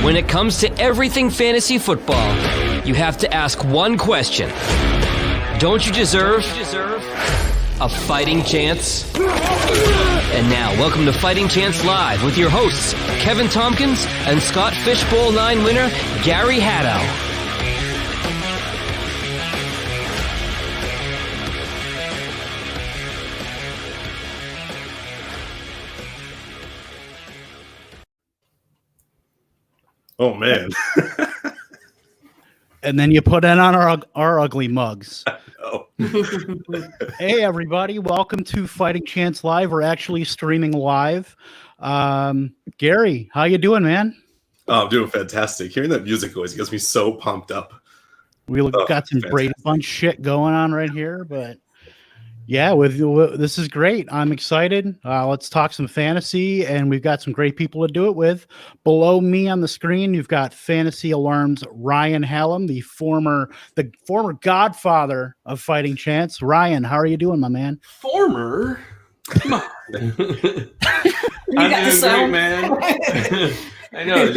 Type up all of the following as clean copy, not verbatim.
When it comes to everything fantasy football, you have to ask one question. Don't you deserve a fighting chance? And now, welcome to Fighting Chance Live with your hosts, Kevin Tompkins and Scott Fishbowl 9 winner, Gary Haddow. Oh, man. And then you put in on our ugly mugs. Oh. Hey, everybody. Welcome to Fighting Chance Live. We're actually streaming live. Gary, how you doing, man? Oh, I'm doing fantastic. Hearing that music always gets me so pumped up. We got some great fun shit going on right here, but yeah, this is great. I'm excited. Let's talk some fantasy, and we've got some great people to do it with. Below me on the screen, you've got Fantasy Alarm's Ryan Hallam, the former godfather of Fighting Chance. Ryan, how are you doing, my man? Former? Come on. I'm doing great, man. I know,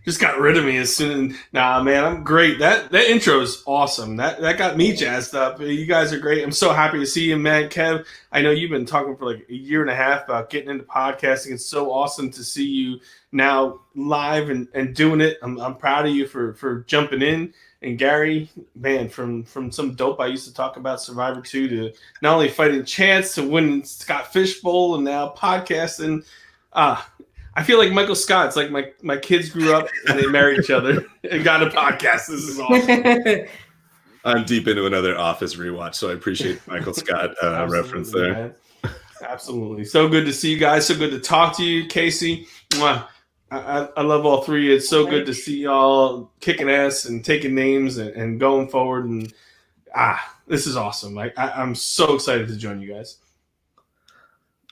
just got rid of me as soon. Nah, man, I'm great. That intro is awesome. That got me jazzed up. You guys are great. I'm so happy to see you, man. Kev, I know you've been talking for like a year and a half about getting into podcasting. It's so awesome to see you now live and doing it. I'm proud of you for jumping in. And Gary, man, from some dope I used to talk about Survivor 2 to not only Fighting Chance to winning Scott Fishbowl and now podcasting. I feel like Michael Scott. It's like my kids grew up and they married each other and got a podcast. This is awesome. I'm deep into another Office rewatch, so I appreciate Michael Scott reference there. Man. Absolutely. So good to see you guys. So good to talk to you, Kacey. Mwah. I love all three. It's so good to see y'all kicking ass and taking names and going forward. And this is awesome. I'm so excited to join you guys.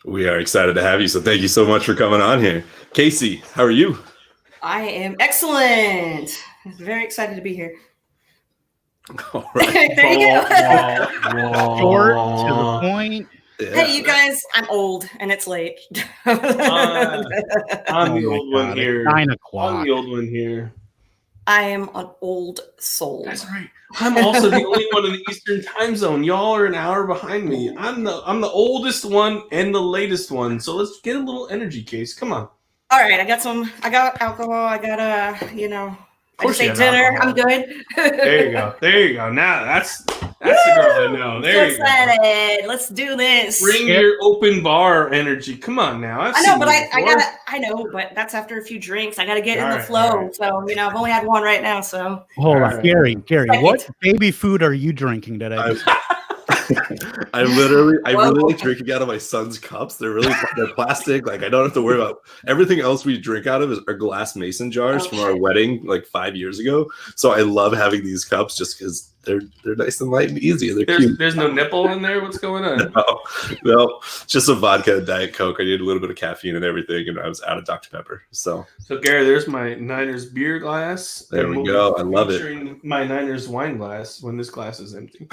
We are excited to have you, so thank you so much for coming on here. Kacey, how are you? I am excellent. Very excited to be here. All right. There you go. Short, to the point. Yeah. Hey, you guys, I'm old and it's late. I'm the old one here. 9 o'clock. I'm the old one here. I am an old soul. That's right. I'm also the only one in the Eastern time zone. Y'all are an hour behind me. I'm the oldest one and the latest one. So let's get a little energy, Case. Come on. All right, I got alcohol. I got I just ate dinner. Alcohol. I'm good. There you go. Now that's the girl I know. There you go. Excited. Let's do this. Bring your open bar energy. Come on now. I know, but that's after a few drinks. I got to get in the flow. Right. So, I've only had one right now. So Hold on, Gary, what baby food are you drinking today? I really like drinking out of my son's cups. They're plastic. Like I don't have to worry about everything else we drink out of are glass mason jars from our wedding like 5 years ago. So I love having these cups just because they're nice and light and easy. They're cute. There's no nipple in there. What's going on? No, just some vodka and Diet Coke. I needed a little bit of caffeine and everything, and I was out of Dr. Pepper. So Gary, there's my Niners beer glass. There we go. I love it. My Niners wine glass when this glass is empty.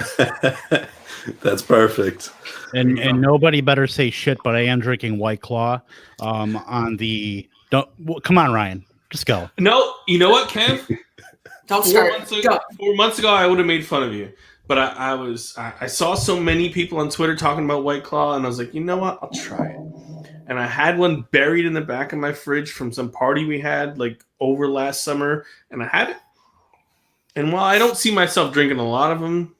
That's perfect. And nobody better say shit, but I am drinking White Claw. Come on, Ryan, just go. No, you know what, Kev? don't start. 4 months ago, I would have made fun of you, but I saw so many people on Twitter talking about White Claw, and I was like, you know what? I'll try it. And I had one buried in the back of my fridge from some party we had like over last summer, and I had it. And while I don't see myself drinking a lot of them,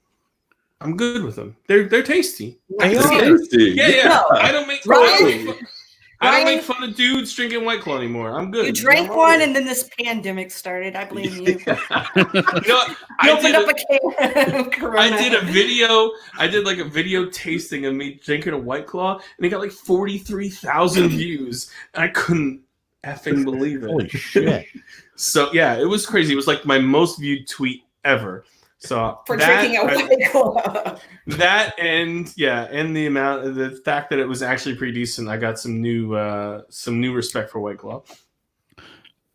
I'm good with them. They're tasty. They are tasty. Yeah. No. I don't make fun of dudes drinking White Claw anymore. I'm good. You drank one, and then this pandemic started. I blame you. You know what? You opened up a can of Corona. I did a video tasting of me drinking a White Claw, and it got like 43,000 views. And I couldn't effing believe it. Holy shit. So yeah, it was crazy. It was like my most viewed tweet ever. So for drinking a White Claw. That and the fact that it was actually pretty decent. I got some new respect for White Claw.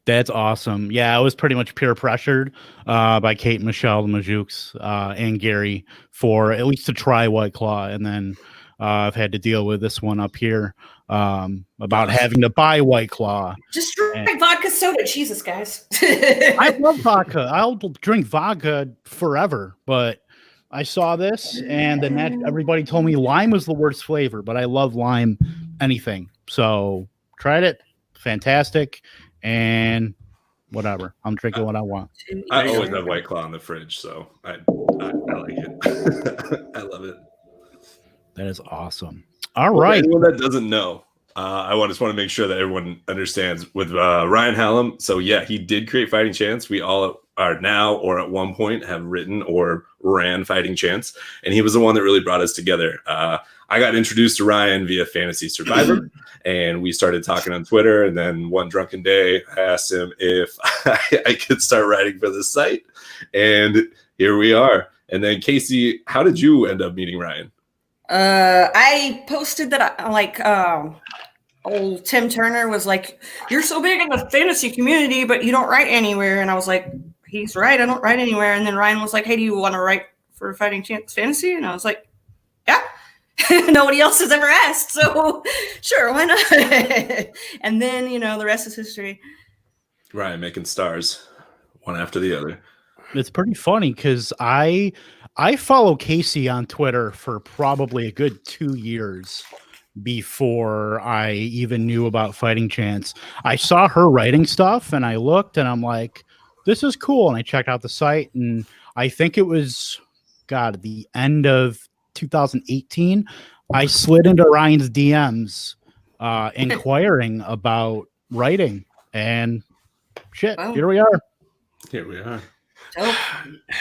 That's awesome. Yeah, I was pretty much peer pressured by Kate, Michelle, the Majouks, and Gary for at least to try White Claw, and then I've had to deal with this one up here about having to buy White Claw. Just drink vodka soda. Jesus, guys. I love vodka. I'll drink vodka forever, but I saw this and then everybody told me lime was the worst flavor, but I love lime anything. So tried it. Fantastic. And whatever. I'm drinking what I want. I always have White Claw in the fridge, so I like it. I love it. That is awesome. All right. For anyone that doesn't know, I just want to make sure that everyone understands with Ryan Hallam. So yeah, he did create Fighting Chance. We all are now or at one point have written or ran Fighting Chance, and he was the one that really brought us together. I got introduced to Ryan via Fantasy Survivor, and we started talking on Twitter. And then one drunken day, I asked him if I could start writing for the site, and here we are. And then Kacey, how did you end up meeting Ryan? I posted that old Tim Turner was like, "You're so big in the fantasy community, but you don't write anywhere." And I was like, "He's right. I don't write anywhere." And then Ryan was like, "Hey, do you want to write for Fighting Chance Fantasy?" And I was like, "Yeah." Nobody else has ever asked, so sure, why not? And then, the rest is history. Ryan making stars one after the other. It's pretty funny because I follow Kacey on Twitter for probably a good 2 years before I even knew about Fighting Chance. I saw her writing stuff and I looked and I'm like, this is cool. And I checked out the site and I think it was, the end of 2018. I slid into Ryan's DMs inquiring about writing and shit. Wow. Here we are. Here we are. Oh.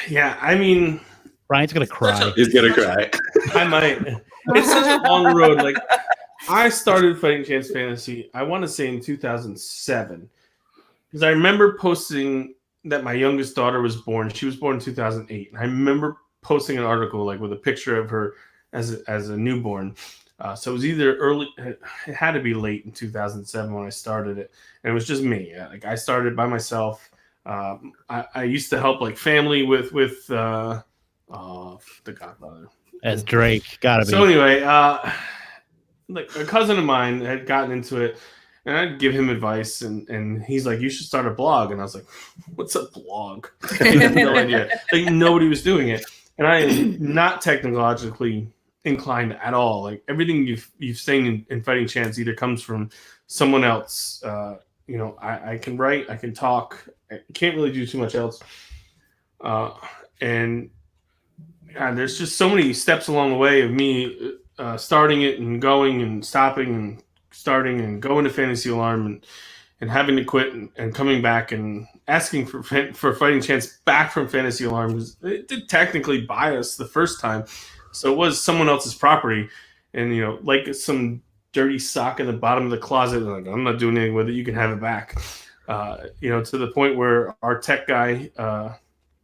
Yeah, I mean, Ryan's gonna cry. He's gonna cry. I might. It's such a long road. Like, I started Fighting Chance Fantasy, I want to say in 2007, because I remember posting that my youngest daughter was born. She was born in 2008, and I remember posting an article with a picture of her as a newborn. So it was either early, it had to be late in 2007 when I started it, and it was just me. I started by myself. I used to help family with the Godfather As Drake, gotta be. So anyway, a cousin of mine had gotten into it, and I'd give him advice, and he's like, "You should start a blog." And I was like, "What's a blog?" I had no idea. Nobody was doing it, and I am not technologically inclined at all. Everything you've seen in Fighting Chance either comes from someone else. I can write, I can talk, I can't really do too much else. And there's just so many steps along the way of me starting it and going and stopping and starting and going to Fantasy Alarm and having to quit and coming back and asking for Fighting Chance back from Fantasy Alarm, because it did technically buy us the first time. So it was someone else's property. And, some dirty sock in the bottom of the closet, I'm not doing anything with it. You can have it back. To the point where our tech guy,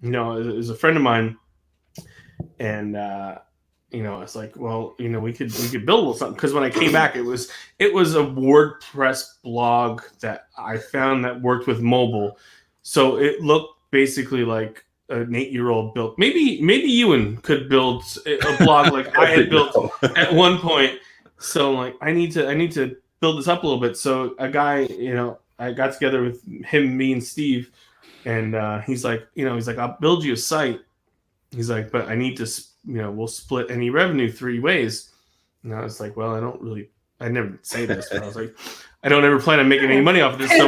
is a friend of mine. And, it's like, well, we could build something. Because when I came back, it was a WordPress blog that I found that worked with mobile. So it looked basically like an 8-year-old built. Maybe Ewan could build a blog like I had built at one point. So I need to build this up a little bit. So a guy, I got together with him, me and Steve, and he's like, I'll build you a site. He's like, but I need to, we'll split any revenue 3 ways. And I was like, well, I never say this, but I was like, I don't ever plan on making any money off of this. So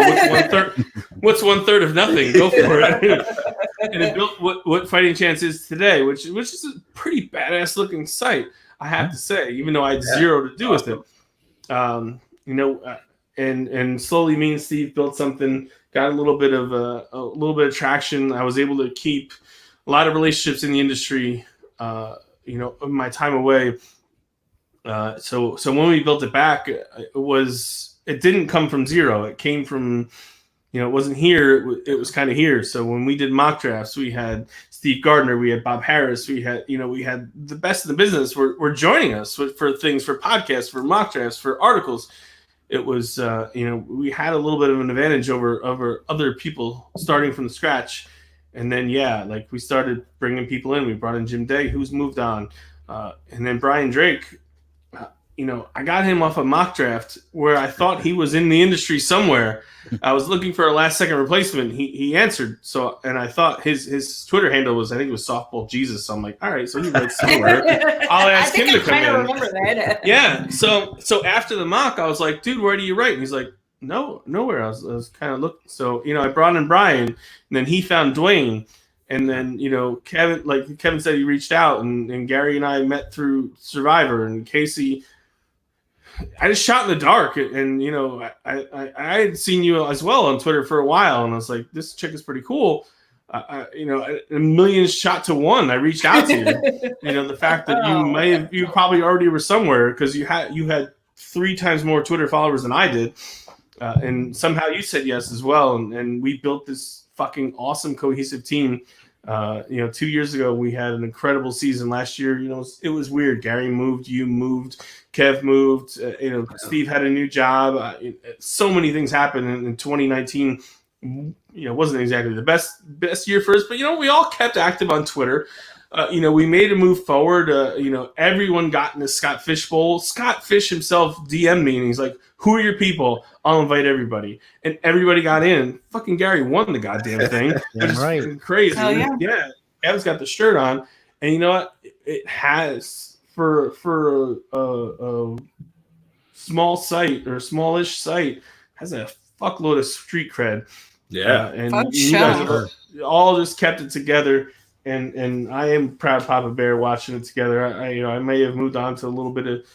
what's 1/3 of nothing? Go for it. And it built what Fighting Chance is today, which is a pretty badass looking site, I have to say, even though I had zero to do with it. And slowly me and Steve built something, got a little bit of traction. I was able to keep a lot of relationships in the industry, my time away. So when we built it back, it didn't come from zero. It came from, it wasn't here. It was kind of here. So when we did mock drafts, we had Steve Gardner, we had Bob Harris, we had the best in the business were joining us for things, for podcasts, for mock drafts, for articles. It was, we had a little bit of an advantage over other people starting from scratch. And then, we started bringing people in. We brought in Jim Day, who's moved on. And then Brian Drake, I got him off a mock draft where I thought he was in the industry somewhere. I was looking for a last second replacement. He answered. So, and I thought his Twitter handle was, I think it was Softball Jesus. So I'm like, all right, so he writes somewhere. I'll ask him to come in. I remember that. Yeah. So after the mock, I was like, dude, where do you write? And he's like, no, nowhere. I was kind of looking. So, I brought in Brian, and then he found Dwayne. And then, Kevin, like Kevin said, he reached out, and Gary and I met through Survivor, and Kacey. I just shot in the dark, and I had seen you as well on Twitter for a while, and I was like, this chick is pretty cool. A million shot to one. I reached out to you. The fact that you probably already were somewhere because you had 3 times more Twitter followers than I did, and somehow you said yes as well, and we built this fucking awesome cohesive team. 2 years ago we had an incredible season. Last year, it was weird. Gary moved, you moved, Kev moved, Steve had a new job. So many things happened in 2019. Wasn't exactly the best year for us, but we all kept active on Twitter. We made a move forward. Everyone got in the Scott Fish Bowl. Scott Fish himself DM'd me, and he's like, who are your people? I'll invite everybody. And everybody got in. Fucking Gary won the goddamn thing. That's right. Crazy. Yeah. Kevin's got the shirt on. And you know what? It has, for a small site or smallish site, has a fuckload of street cred. Yeah. And you guys all just kept it together. And I am proud Papa Bear watching it together. I may have moved on to a little bit of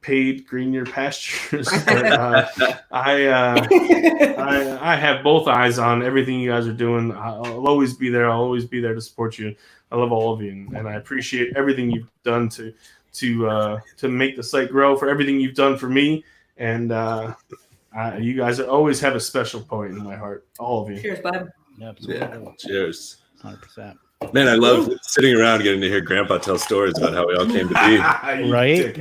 paid greener pastures, but I have both eyes on everything you guys are doing. I'll always be there. I'll always be there to support you. I love all of you, and I appreciate everything you've done to make the site grow. For everything you've done for me, and you guys always have a special point in my heart. All of you. Cheers, bud. Absolutely. Yeah. Cheers. 100%. Man, I love sitting around getting to hear Grandpa tell stories about how we all came to be. Right?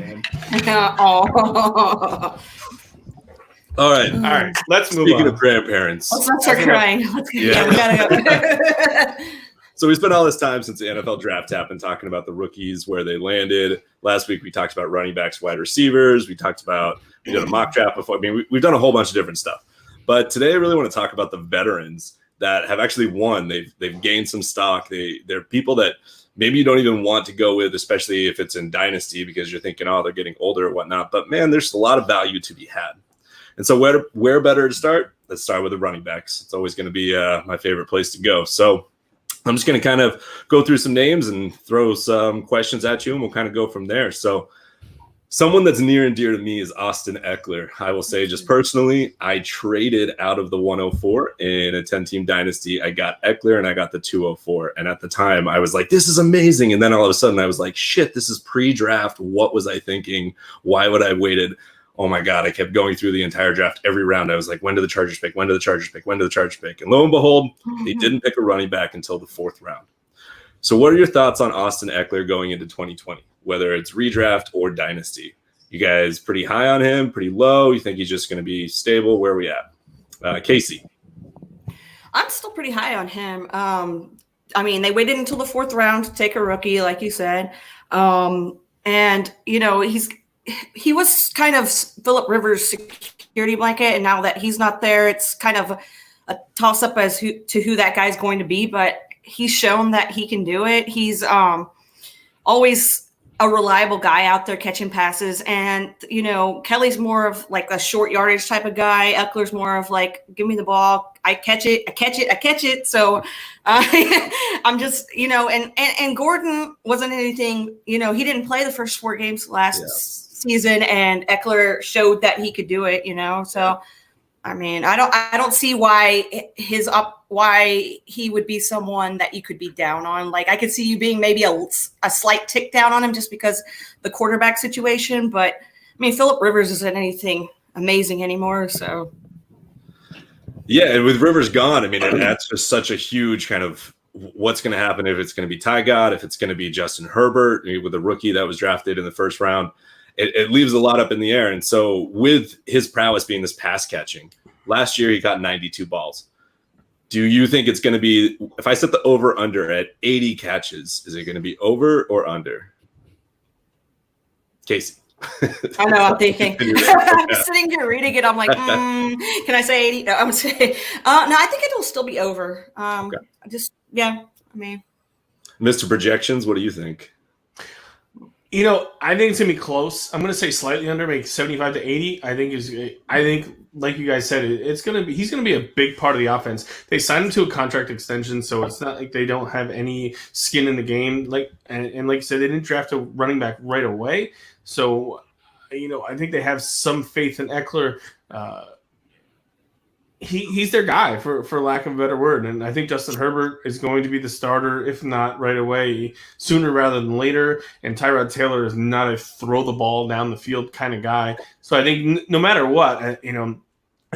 All right. Let's move Speaking on. of grandparents. Let's not start crying. We gotta go. So we spent all this time since the NFL draft happened talking about the rookies, where they landed. Last week we talked about running backs, wide receivers. We did a mock draft before. I mean, we've done a whole bunch of different stuff. But today I really want to talk about the veterans that have actually won. They've gained some stock. They're people that maybe you don't even want to go with, especially if it's in Dynasty, because you're thinking, oh, they're getting older or whatnot. But man, there's a lot of value to be had. And so where better to start? Let's start with the running backs. It's always going to be my favorite place to go. So I'm just going to kind of go through some names and throw some questions at you, and we'll kind of go from there. So someone that's near and dear to me is Austin Eckler. I will say, just personally, I traded out of the 104 in a 10-team dynasty. I got Eckler and I got the 204. And at the time, I was like, this is amazing. And then all of a sudden, I was like, shit, this is pre-draft. What was I thinking? Why would I have waited? Oh my God, I kept going through the entire draft. Every round, I was like, when do the Chargers pick? When do the Chargers pick? When do the Chargers pick? And lo and behold, they didn't pick a running back until the 4th round. So what are your thoughts on Austin Eckler going into 2020, whether it's redraft or dynasty? You guys pretty high on him, pretty low? You think he's just going to be stable? Where are we at? Kacey. I'm still pretty high on him. I mean, they waited until the 4th round to take a rookie, like you said. And, he was kind of Phillip Rivers' security blanket. And now that he's not there, it's kind of a toss-up as to who that guy's going to be. But he's shown that he can do it. He's always a reliable guy out there catching passes. And, Kelly's more of like a short yardage type of guy. Eckler's more of like, give me the ball. I catch it. So I'm just, and Gordon wasn't anything, he didn't play the first 4 games last season, and Eckler showed that he could do it, So, I mean, I don't see why he would be someone that you could be down on. Like, I could see you being maybe a slight tick down on him just because the quarterback situation. But I mean, Phillip Rivers isn't anything amazing anymore. So, yeah, and with Rivers gone, I mean, that's just such a huge kind of what's going to happen if it's going to be Ty God, if it's going to be Justin Herbert with a rookie that was drafted in the 1st round. It leaves a lot up in the air. And so with his prowess being this pass catching, last year he got 92 balls. Do you think it's going to be, if I set the over under at 80 catches, is it going to be over or under? Kacey. I know. I'm thinking. I'm sitting here reading it. I'm like, can I say 80? No, I'm saying. No, I think it'll still be over. Okay. I mean, Mr. Projections, what do you think? I think it's gonna be close. I'm gonna say slightly under, make 75 to 80. I think, like you guys said, he's gonna be a big part of the offense. They signed him to a contract extension, so it's not like they don't have any skin in the game. And like you said, they didn't draft a running back right away. So, I think they have some faith in Eckler. He's their guy, for lack of a better word. And I think Justin Herbert is going to be the starter, if not right away, sooner rather than later. And Tyrod Taylor is not a throw the ball down the field kind of guy. So I think no matter what, I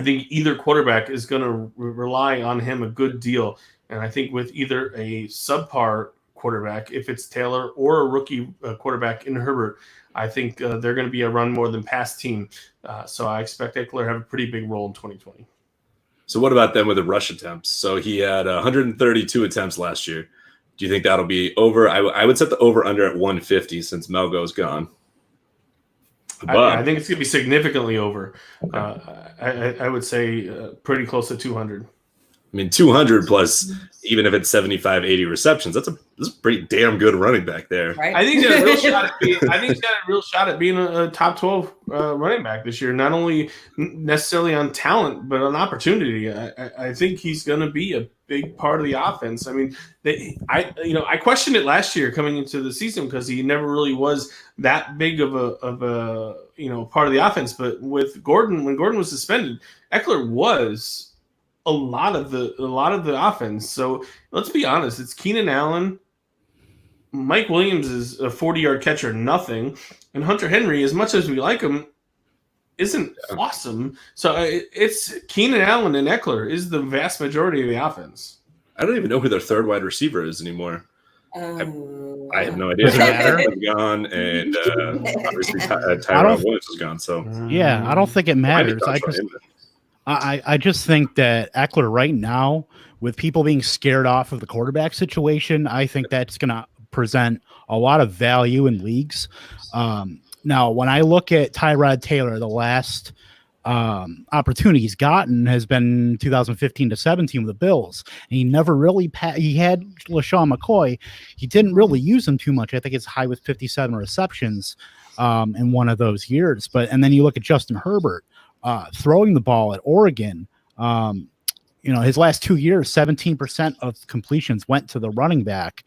think either quarterback is going to rely on him a good deal. And I think with either a subpar quarterback, if it's Taylor, or a rookie quarterback in Herbert, I think they're going to be a run more than pass team. So I expect Eckler to have a pretty big role in 2020. So what about them with the rush attempts? So he had 132 attempts last year. Do you think that'll be over? I would set the over-under at 150 since Melgo's gone. I think it's going to be significantly over. Okay. I would say pretty close to 200. I mean, 200 plus, even if it's 75, 80 receptions, that's a pretty damn good running back there. Right? I think he's got a real shot at being a top 12 running back this year. Not only necessarily on talent, but on opportunity. I think he's going to be a big part of the offense. I mean, I questioned it last year coming into the season because he never really was that big of a part of the offense. But with Gordon, when Gordon was suspended, Eckler was a lot of the offense. So let's be honest, it's Keenan Allen. Mike Williams is a 40-yard catcher, nothing. And Hunter Henry, as much as we like him, isn't awesome. So it's Keenan Allen and Eckler is the vast majority of the offense. I don't even know who their third wide receiver is anymore. I have no idea. Does it matter? Gone, and obviously Tyrod Williams is gone. So yeah, I don't think it matters. I just think that Eckler right now, with people being scared off of the quarterback situation, I think that's going to present a lot of value in leagues. Now, when I look at Tyrod Taylor, the last opportunity he's gotten has been 2015 to 17 with the Bills. And he never really he had LaShawn McCoy. He didn't really use him too much. I think it's high with 57 receptions in one of those years. And then you look at Justin Herbert. Throwing the ball at Oregon, his last 2 years, 17% of completions went to the running back.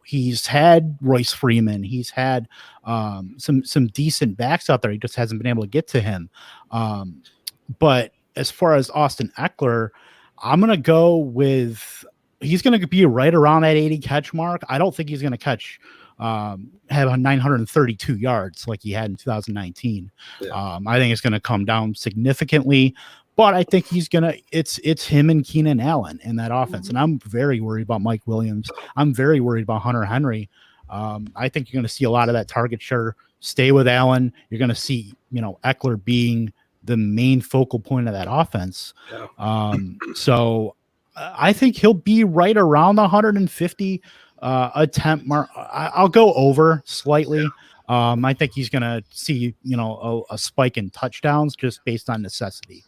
He's had Royce Freeman. He's had some decent backs out there. He just hasn't been able to get to him. But as far as Austin Eckler, I'm going to go with he's going to be right around that 80 catch mark. I don't think he's going to catch have 932 yards like he had in 2019. Yeah. I think it's going to come down significantly, but I think he's going to, it's him and Keenan Allen in that offense. And I'm very worried about Mike Williams. I'm very worried about Hunter Henry. I think you're going to see a lot of that target share stay with Allen. You're going to see, Eckler being the main focal point of that offense. Yeah. So I think he'll be right around the 150 attempt mark. I'll go over slightly. I think he's going to see, a spike in touchdowns just based on necessity.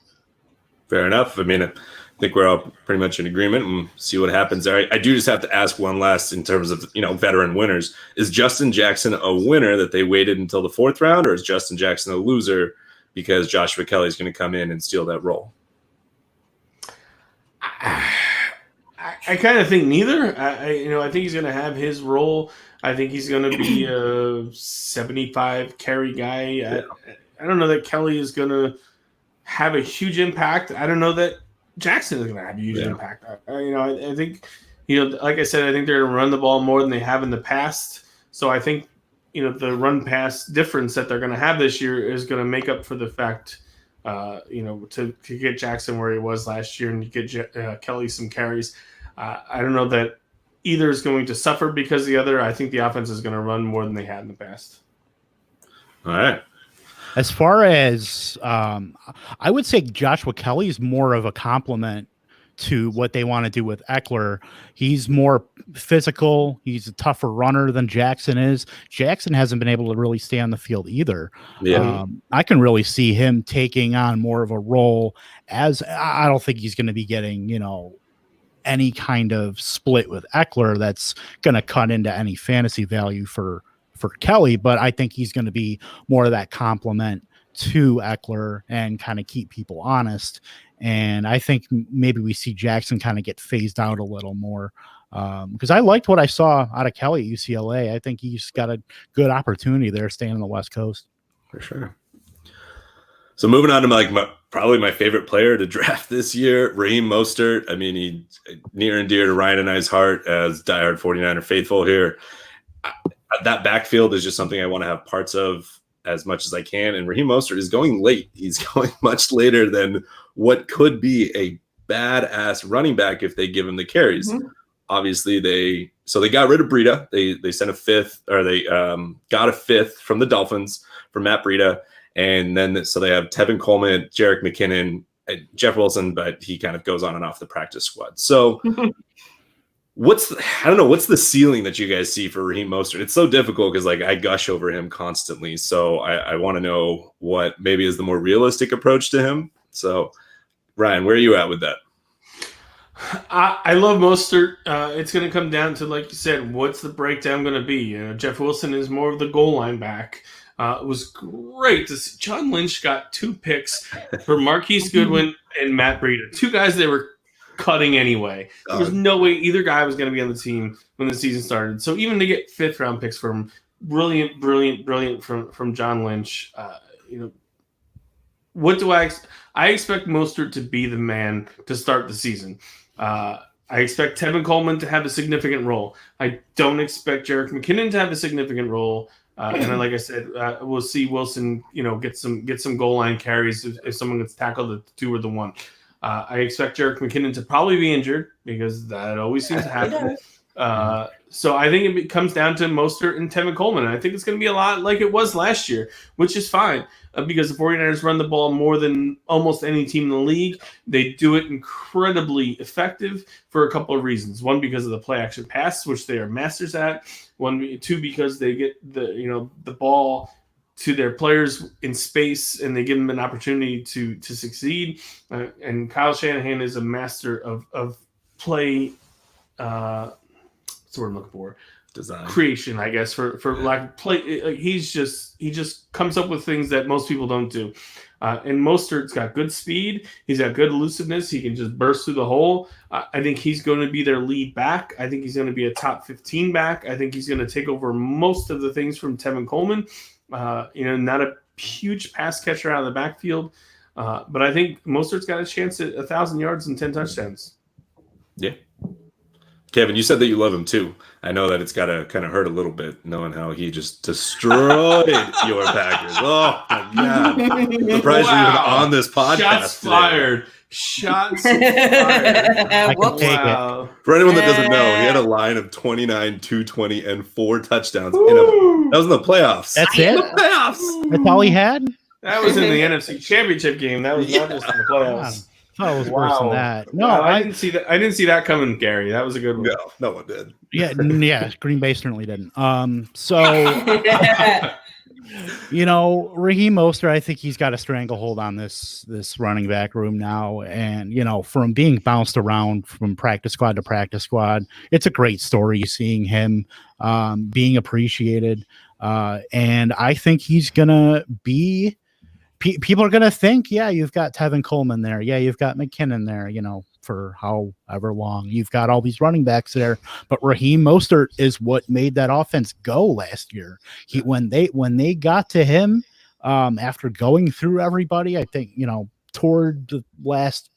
Fair enough. I mean, I think we're all pretty much in agreement and see what happens there. I do just have to ask one last in terms of, veteran winners. Is Justin Jackson a winner that they waited until the fourth round, or is Justin Jackson a loser because Joshua Kelly is going to come in and steal that role? I kind of think neither. I think he's going to have his role. I think he's going to be a 75 carry guy. Yeah. I don't know that Kelly is going to have a huge impact. I don't know that Jackson is going to have a huge impact. I think, like I said, I think they're going to run the ball more than they have in the past. So I think, the run pass difference that they're going to have this year is going to make up for the fact, to get Jackson where he was last year and get Kelly some carries. I don't know that either is going to suffer because of the other. I think the offense is going to run more than they had in the past. All right. As far as I would say Joshua Kelly is more of a compliment to what they want to do with Eckler. He's more physical. He's a tougher runner than Jackson is. Jackson hasn't been able to really stay on the field either. Yeah. I can really see him taking on more of a role as I don't think he's going to be getting, any kind of split with Eckler that's going to cut into any fantasy value for Kelly, but I think he's going to be more of that complement to Eckler and kind of keep people honest. And I think maybe we see Jackson kind of get phased out a little more because I liked what I saw out of Kelly at UCLA. I think he's got a good opportunity there staying on the West Coast. For sure. So moving on to probably my favorite player to draft this year, Raheem Mostert. I mean, he's near and dear to Ryan and I's heart as diehard 49er faithful here. That backfield is just something I want to have parts of as much as I can. And Raheem Mostert is going late. He's going much later than what could be a badass running back if they give him the carries. Mm-hmm. Obviously, they got rid of Breida. They sent a fifth, or they got a fifth from the Dolphins for Matt Breida. And then so they have Tevin Coleman, Jerick McKinnon, and Jeff Wilson, but he kind of goes on and off the practice squad. So what's the ceiling that you guys see for Raheem Mostert? It's so difficult because I gush over him constantly. So I want to know what maybe is the more realistic approach to him. So Ryan, where are you at with that? I love Mostert. It's going to come down to, like you said, what's the breakdown going to be? Jeff Wilson is more of the goal line back. It was great to see John Lynch got 2 picks for Marquise Goodwin and Matt Breida, 2 guys they were cutting anyway. There was no way either guy was going to be on the team when the season started. So even to get 5th round picks from brilliant from John Lynch, what do I expect Mostert to be the man to start the season. I expect Tevin Coleman to have a significant role. I don't expect Jerick McKinnon to have a significant role. And then, like I said, we'll see Wilson, get some goal line carries if someone gets tackled at the 2 or the 1. I expect Jerick McKinnon to probably be injured because that always seems to happen. So I think it comes down to Mostert and Tevin Coleman. And I think it's going to be a lot like it was last year, which is fine because the 49ers run the ball more than almost any team in the league. They do it incredibly effective for a couple of reasons. One, because of the play action pass, which they are masters at. 2, because they get the ball to their players in space and they give them an opportunity to succeed. And Kyle Shanahan is a master of play. That's what I'm looking for. Design creation, I guess, for lack of play. He just comes up with things that most people don't do. And Mostert's got good speed. He's got good elusiveness. He can just burst through the hole. I think he's going to be their lead back. I think he's going to be a top 15 back. I think he's going to take over most of the things from Tevin Coleman. Not a huge pass catcher out of the backfield. But I think Mostert's got a chance at 1,000 yards and 10 touchdowns. Yeah. Kevin, you said that you love him too. I know that it's got to kind of hurt a little bit knowing how he just destroyed your Packers. Oh, my God. I'm surprised you're even on this podcast. Shots fired. Shots fired. I can take it. For anyone that doesn't know, he had a line of 29, 220, and 4 touchdowns. That was in the playoffs. That's it? The playoffs. That's all he had? That was in the NFC Championship game. That was not just in the playoffs. Oh, it was worse than that. No, I didn't see that. I didn't see that coming, Gary. That was a good one. No one did. Yeah, Green Bay certainly didn't. So Raheem Mostert, I think he's got a stranglehold on this running back room now, and from being bounced around from practice squad to practice squad, it's a great story seeing him being appreciated, and I think he's gonna be. People are going to think, yeah, you've got Tevin Coleman there. Yeah, you've got McKinnon there, for however long. You've got all these running backs there. But Raheem Mostert is what made that offense go last year. When they got to him, after going through everybody, I think, toward the last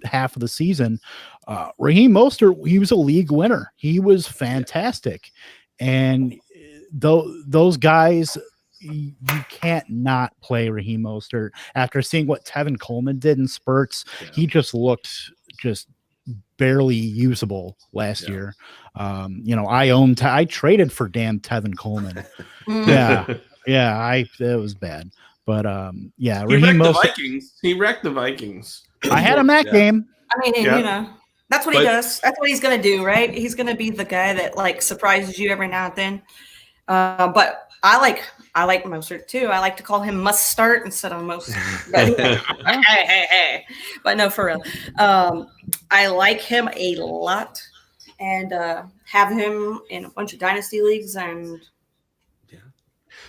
half of the season, Raheem Mostert, he was a league winner. He was fantastic. And those guys – you can't not play Raheem Mostert after seeing what Tevin Coleman did in spurts. Yeah. He just looked barely usable last year. I traded for damn Tevin Coleman. It was bad. But Raheem Mostert. He wrecked the Vikings. I had him that game. I mean, That's what he does. That's what he's going to do, right? He's going to be the guy that like surprises you every now and then. But I like Mostert too. I like to call him must start instead of most. But, hey. But no, for real. I like him a lot, and have him in a bunch of dynasty leagues. And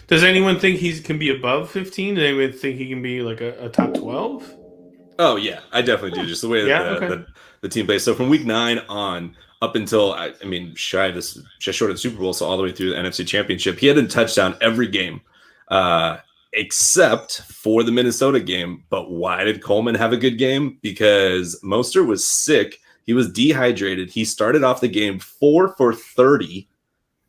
does anyone think he can be above 15? Does anyone think he can be like a top 12? Oh yeah, I definitely do. Just the way that the team plays. So from week 9 on up until short of the Super Bowl, so all the way through the NFC Championship, he had a touchdown every game, except for the Minnesota game. But why did Coleman have a good game? Because Mostert was sick. He was dehydrated. He started off the game 4 for 30,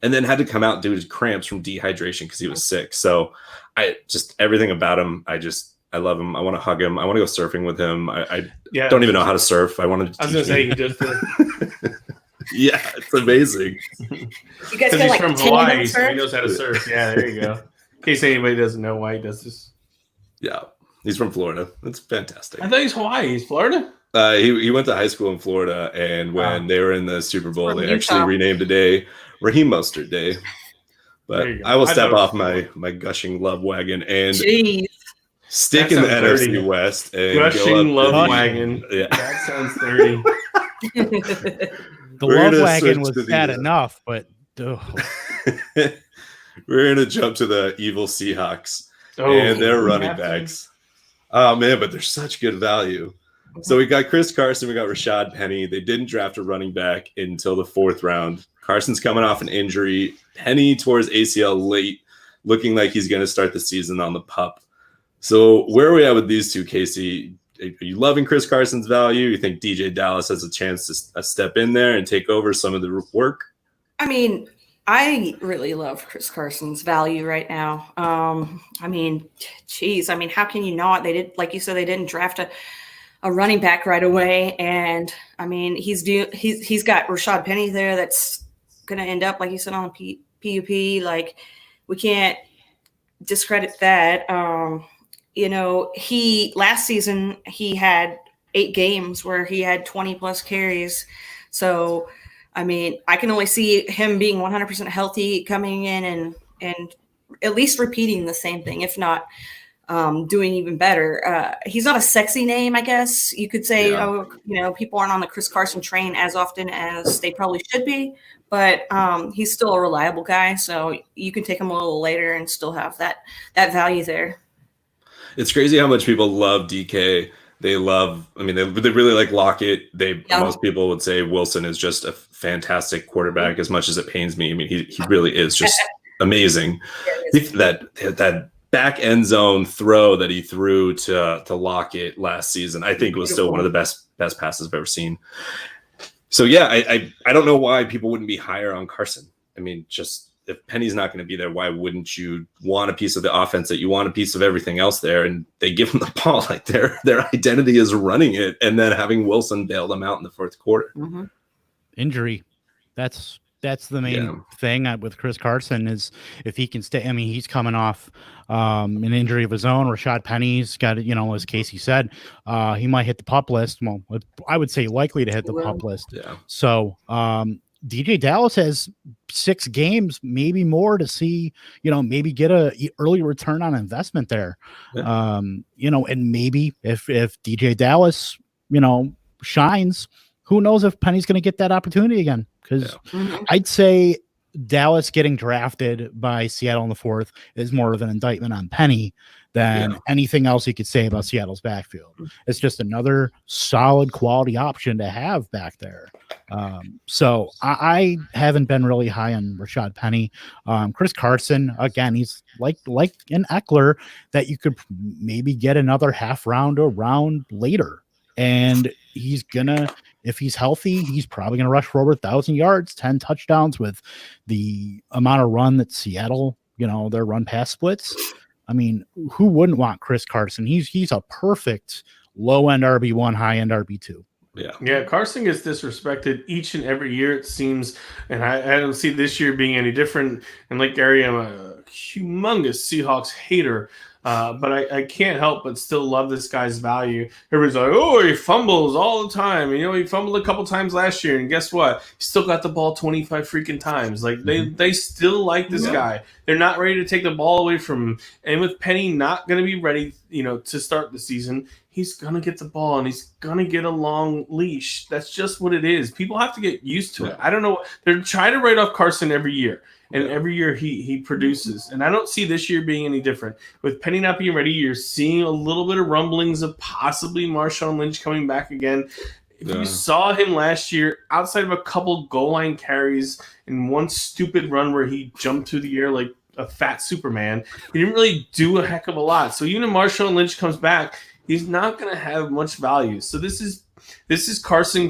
and then had to come out due to cramps from dehydration because he was sick. So I just everything about him, I love him. I want to hug him. I want to go surfing with him. I don't even know how to surf. I want to. I was going to say he does. Yeah, it's amazing. You guys he's like from Hawaii, so he knows how to surf. Yeah, there you go. In case anybody doesn't know why he does this. Yeah, he's from Florida. It's fantastic. I thought he's Hawaii. He's Florida? He went to high school in Florida, and when they were in the Super Bowl, they actually renamed the day Raheem Mostert Day. But I will step off my gushing love wagon and stick in the NFC West. And gushing love wagon. Yeah. That sounds dirty. The love wagon was bad enough, but we're going to jump to the evil Seahawks and their running backs. Oh, man, but they're such good value. So we got Chris Carson, we got Rashad Penny. They didn't draft a running back until the 4th round. Carson's coming off an injury. Penny tore his ACL late, looking like he's going to start the season on the pup. So where are we at with these two, Casey? Are you loving Chris Carson's value? You think DJ Dallas has a chance to step in there and take over some of the work? I mean, I really love Chris Carson's value right now. How can you not? They did, like you said, they didn't draft a running back right away, and I mean, he's got Rashad Penny there that's going to end up, like you said, on PUP. Like, we can't discredit that. Last season he had 8 games where he had 20 plus carries. So, I mean, I can only see him being 100% healthy, coming in and at least repeating the same thing, if not doing even better. He's not a sexy name, I guess you could say. People aren't on the Chris Carson train as often as they probably should be, but he's still a reliable guy. So you can take him a little later and still have that value there. It's crazy how much people love DK. They really like Lockett. Most people would say Wilson is just a fantastic quarterback, as much as it pains me. I mean, he really is just amazing. That back end zone throw that he threw to Lockett last season, I think was still one of the best passes I've ever seen. So yeah, I don't know why people wouldn't be higher on Carson. I mean, just if Penny's not going to be there, why wouldn't you want a piece of the offense that you want a piece of everything else there? And they give them the ball, like their identity is running it, and then having Wilson bail them out in the 4th quarter. Mm-hmm. Injury. That's the main thing with Chris Carson, is if he can stay. I mean, he's coming off an injury of his own. Rashad Penny's got, as Casey said, he might hit the PUP list. Well, I would say likely to hit the PUP list. Yeah. So, DJ Dallas has 6 games, maybe more, to see, maybe get a early return on investment there. Yeah. And maybe if DJ Dallas, shines, who knows if Penny's going to get that opportunity again? Because I'd say Dallas getting drafted by Seattle in the 4th is more of an indictment on Penny than anything else you could say about Seattle's backfield. It's just another solid quality option to have back there. So I haven't been really high on Rashad Penny. Chris Carson, again, he's like an Eckler that you could maybe get another half round or round later. And he's if he's healthy, he's probably going to rush for over 1,000 yards, 10 touchdowns with the amount of run that Seattle, their run pass splits. I mean, who wouldn't want Chris Carson? He's a perfect low end RB1, high end RB2. Yeah. Carson gets disrespected each and every year, it seems, and I don't see this year being any different. And like Gary, I'm a humongous Seahawks hater. But I can't help but still love this guy's value. Everybody's like, oh, he fumbles all the time. And, he fumbled a couple times last year. And guess what? He still got the ball 25 freaking times. Like, they still like this guy. They're not ready to take the ball away from him. And with Penny not going to be ready, to start the season, he's going to get the ball and he's going to get a long leash. That's just what it is. People have to get used to it. I don't know. They're trying to write off Carson every year. And every year he produces. And I don't see this year being any different. With Penny not being ready, you're seeing a little bit of rumblings of possibly Marshawn Lynch coming back again. If you saw him last year, outside of a couple goal line carries and one stupid run where he jumped through the air like a fat Superman, he didn't really do a heck of a lot. So even if Marshawn Lynch comes back, he's not going to have much value. So this is Carson.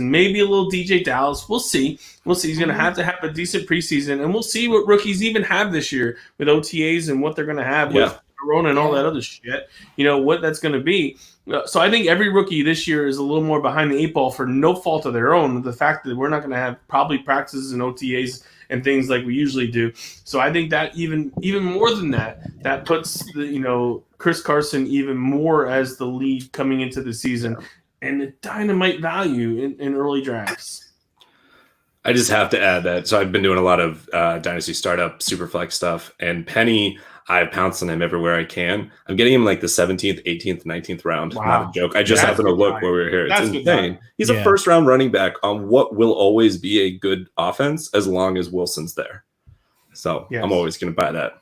Maybe a little DJ Dallas. We'll see. He's going to have a decent preseason, and we'll see what rookies even have this year with OTAs and what they're going to have with Corona and all that other shit. What that's going to be. So I think every rookie this year is a little more behind the 8 ball for no fault of their own. The fact that we're not going to have probably practices and OTAs and things like we usually do. So I think that even more than that puts Chris Carson even more as the lead coming into the season. And the dynamite value in early drafts. I just have to add that. So I've been doing a lot of Dynasty Startup Superflex stuff. And Penny, I pounce on him everywhere I can. I'm getting him like the 17th, 18th, 19th round. Wow. Not a joke. I just happened to look where we were here. It's insane. He's a first-round running back on what will always be a good offense as long as Wilson's there. So I'm always going to buy that.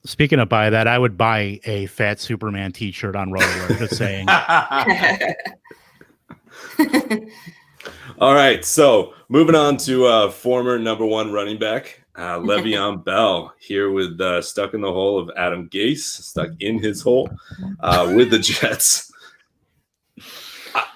Speaking of buy that, I would buy a Fat Superman T-shirt on Roller. Just saying. All right, so moving on to former number 1 running back, Le'Veon Bell, here with stuck in the hole of Adam Gase, stuck in his hole with the Jets.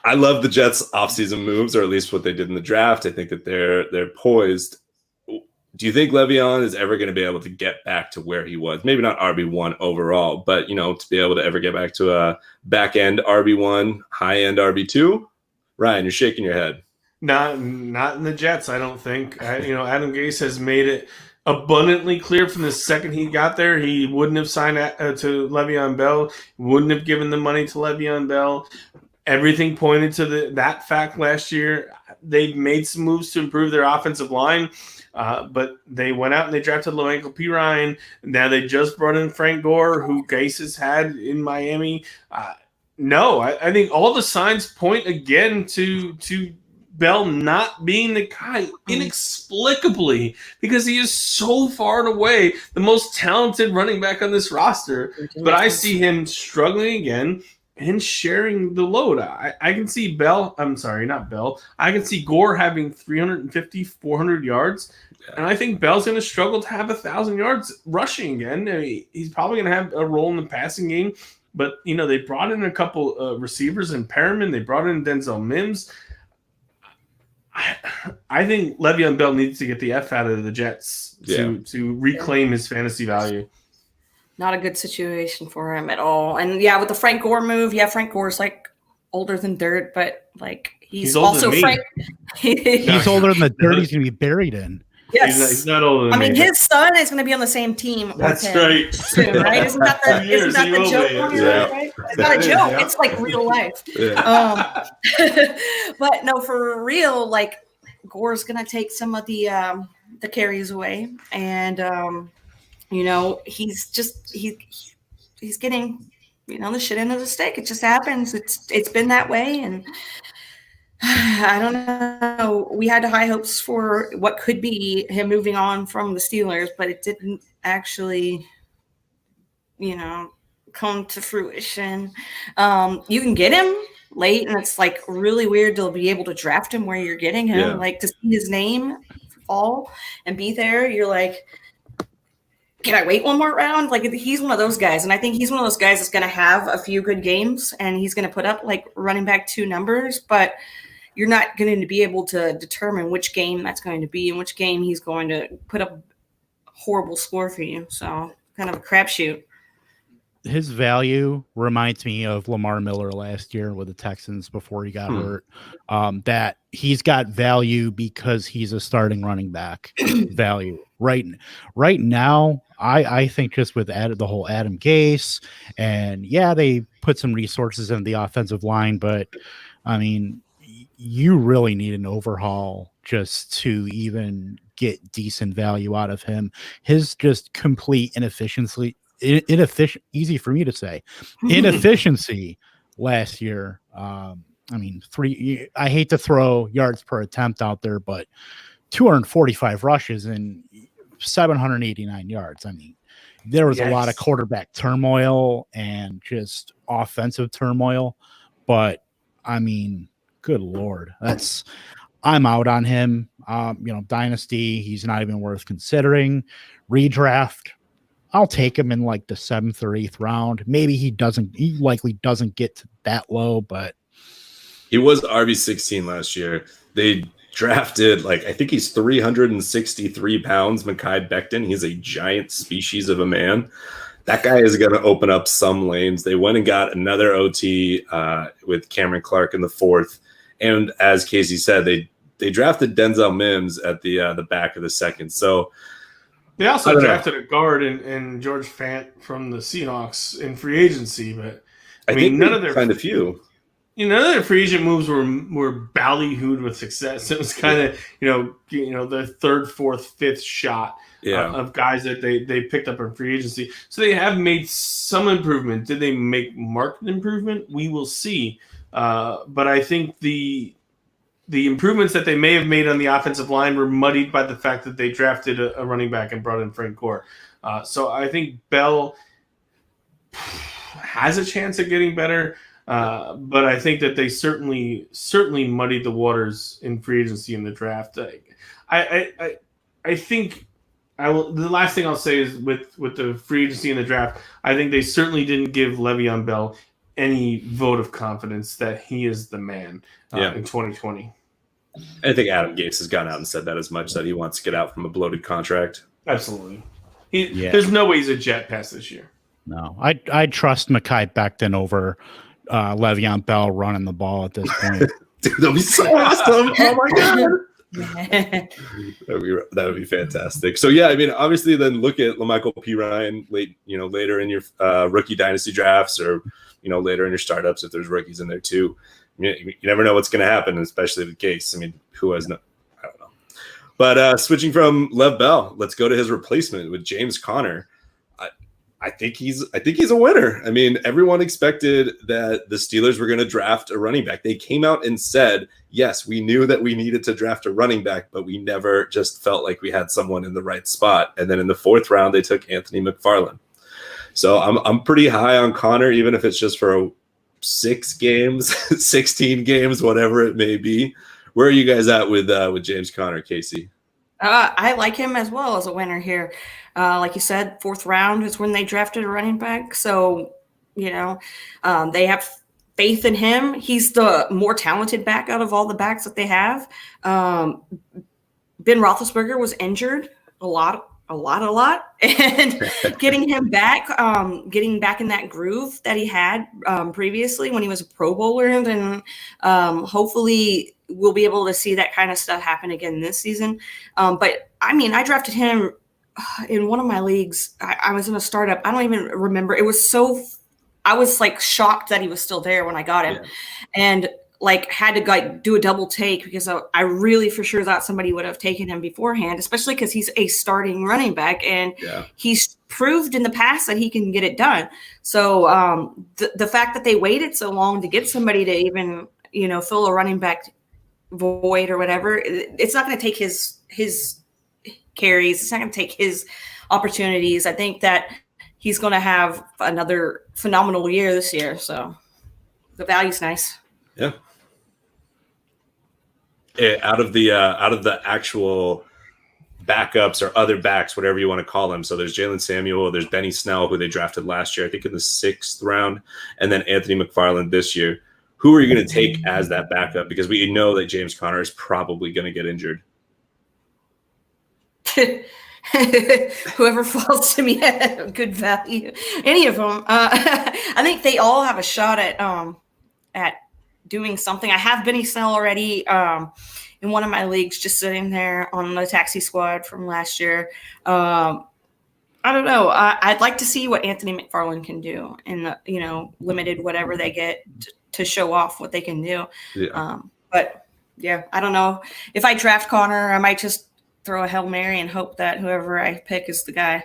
I love the Jets' offseason moves, or at least what they did in the draft. I think that they're poised. Do you think Le'Veon is ever going to be able to get back to where he was? Maybe not RB1 overall, but to be able to ever get back to a back-end RB1, high-end RB2? Ryan, you're shaking your head. Not in the Jets, I don't think. Adam Gase has made it abundantly clear from the second he got there, he wouldn't have signed to Le'Veon Bell, wouldn't have given the money to Le'Veon Bell. Everything pointed to that fact last year. They've made some moves to improve their offensive line, but they went out and they drafted Lorenzo P. Ryan. Now they just brought in Frank Gore, who Gase has had in Miami. No, I think all the signs point again to Bell not being the guy inexplicably, because he is so far and away the most talented running back on this roster. But I see him struggling again and sharing the load. I can see Bell. I'm sorry, not Bell. I can see Gore having 350, 400 yards. And I think Bell's going to struggle to have 1,000 yards rushing again. I mean, he's probably going to have a role in the passing game. But, they brought in a couple receivers in Perriman. They brought in Denzel Mims. I think Le'Veon Bell needs to get the F out of the Jets to reclaim his fantasy value. Not a good situation for him at all. And, with the Frank Gore move, Frank Gore's, older than dirt, but, he's also Frank. He's older than the dirt he's going to be buried in. Yes. He's not older than me. His son is going to be on the same team. That's right. Soon, right? Isn't that the joke? Right? It's not a joke. Yeah. It's real life. Yeah. But no, for real, Gore's going to take some of the carries away, and he's getting the shit end of the stick. It just happens. It's been that way, and I don't know. We had high hopes for what could be him moving on from the Steelers, but it didn't actually, come to fruition. You can get him late, and it's really weird to be able to draft him where you're getting him. To see his name fall and be there, you're like, can I wait one more round? He's one of those guys, and I think he's one of those guys that's going to have a few good games, and he's going to put up running back 2 numbers, but you're not going to be able to determine which game that's going to be and which game he's going to put up a horrible score for you. So kind of a crapshoot. his value reminds me of Lamar Miller last year with the Texans before he got hurt. That he's got value because he's a starting running back value. Right now, I think just with the whole Adam Gase, and yeah, they put some resources in the offensive line, but I mean, you really need an overhaul just to even get decent value out of him. His just complete inefficiency, easy for me to say, inefficiency last year. I mean, I hate to throw yards per attempt out there, but 245 rushes and 789 yards. I mean, there was a lot of quarterback turmoil and just offensive turmoil, but I mean, good Lord, I'm out on him. Dynasty, he's not even worth considering. Redraft, I'll take him in like the 7th or 8th round. Maybe he likely doesn't get to that low, but he was RB16 last year. They drafted, I think he's 363 pounds, Mekhi Becton. He's a giant species of a man. That guy is going to open up some lanes. They went and got another OT with Cameron Clark in the 4th. And as Casey said, they drafted Denzel Mims at the back of the 2nd. So they also drafted a guard in George Fant from the Seahawks in free agency. But I mean, none of their signed a few. None of their free agent moves were ballyhooed with success. It was kind of the 3rd, 4th, 5th shot of guys that they picked up in free agency. So they have made some improvement. Did they make marked improvement? We will see. But I think the improvements that they may have made on the offensive line were muddied by the fact that they drafted a running back and brought in Frank Gore. So I think Bell has a chance at getting better. But I think that they certainly muddied the waters in free agency in the draft. I think the last thing I'll say is with the free agency in the draft, I think they certainly didn't give Le'Veon Bell any vote of confidence that he is the man in 2020. I think Adam Gase has gone out and said that as much, that he wants to get out from a bloated contract. Absolutely. There's no way he's a Jet past this year. No, I trust Mekhi Becton over Le'Veon Bell running the ball at this point. Dude, that'll be so awesome. Oh my God. That would be fantastic. So yeah, I mean, obviously then look at LaMichael P. Ryan later in your rookie dynasty drafts, or later in your startups if there's rookies in there too. You never know what's going to happen, especially with Gase. I mean, who has no? I don't know. But switching from Lev Bell, let's go to his replacement with James Conner. I think he's a winner. I mean, everyone expected that the Steelers were going to draft a running back. They came out and said, yes, we knew that we needed to draft a running back, but we never just felt like we had someone in the right spot. And then in the 4th round, they took Anthony McFarland. So I'm pretty high on Conner, even if it's just for 6 games, 16 games, whatever it may be. Where are you guys at with James Conner, Casey? I like him as well as a winner here. Like you said, 4th round is when they drafted a running back. So, they have faith in him. He's the more talented back out of all the backs that they have. Ben Roethlisberger was injured a lot. And getting him back, getting back in that groove that he had previously when he was a Pro Bowler. And hopefully we'll be able to see that kind of stuff happen again this season. But I mean, I drafted him in one of my leagues. I was in a startup. I don't even remember. I was shocked that he was still there when I got him, and had to do a double take because I really for sure thought somebody would have taken him beforehand, especially because he's a starting running back and he's proved in the past that he can get it done. So the fact that they waited so long to get somebody to even fill a running back void or whatever, it's not going to take his carries. It's not going to take his opportunities. I think that he's going to have another phenomenal year this year. So the value's nice. Yeah. Out of the actual backups or other backs, whatever you want to call them. So there's Jalen Samuel, there's Benny Snell, who they drafted last year, I think in the 6th round, and then Anthony McFarland this year. Who are you going to take as that backup? Because we know that James Conner is probably going to get injured. whoever falls to me at good value, any of them. I think they all have a shot at doing something. I have Benny Snell already in one of my leagues, just sitting there on the taxi squad from last year. I don't know. I'd like to see what Anthony McFarland can do in the limited whatever they get to show off what they can do. Yeah. But yeah, I don't know. If I draft Connor, I might just throw a Hail Mary and hope that whoever I pick is the guy.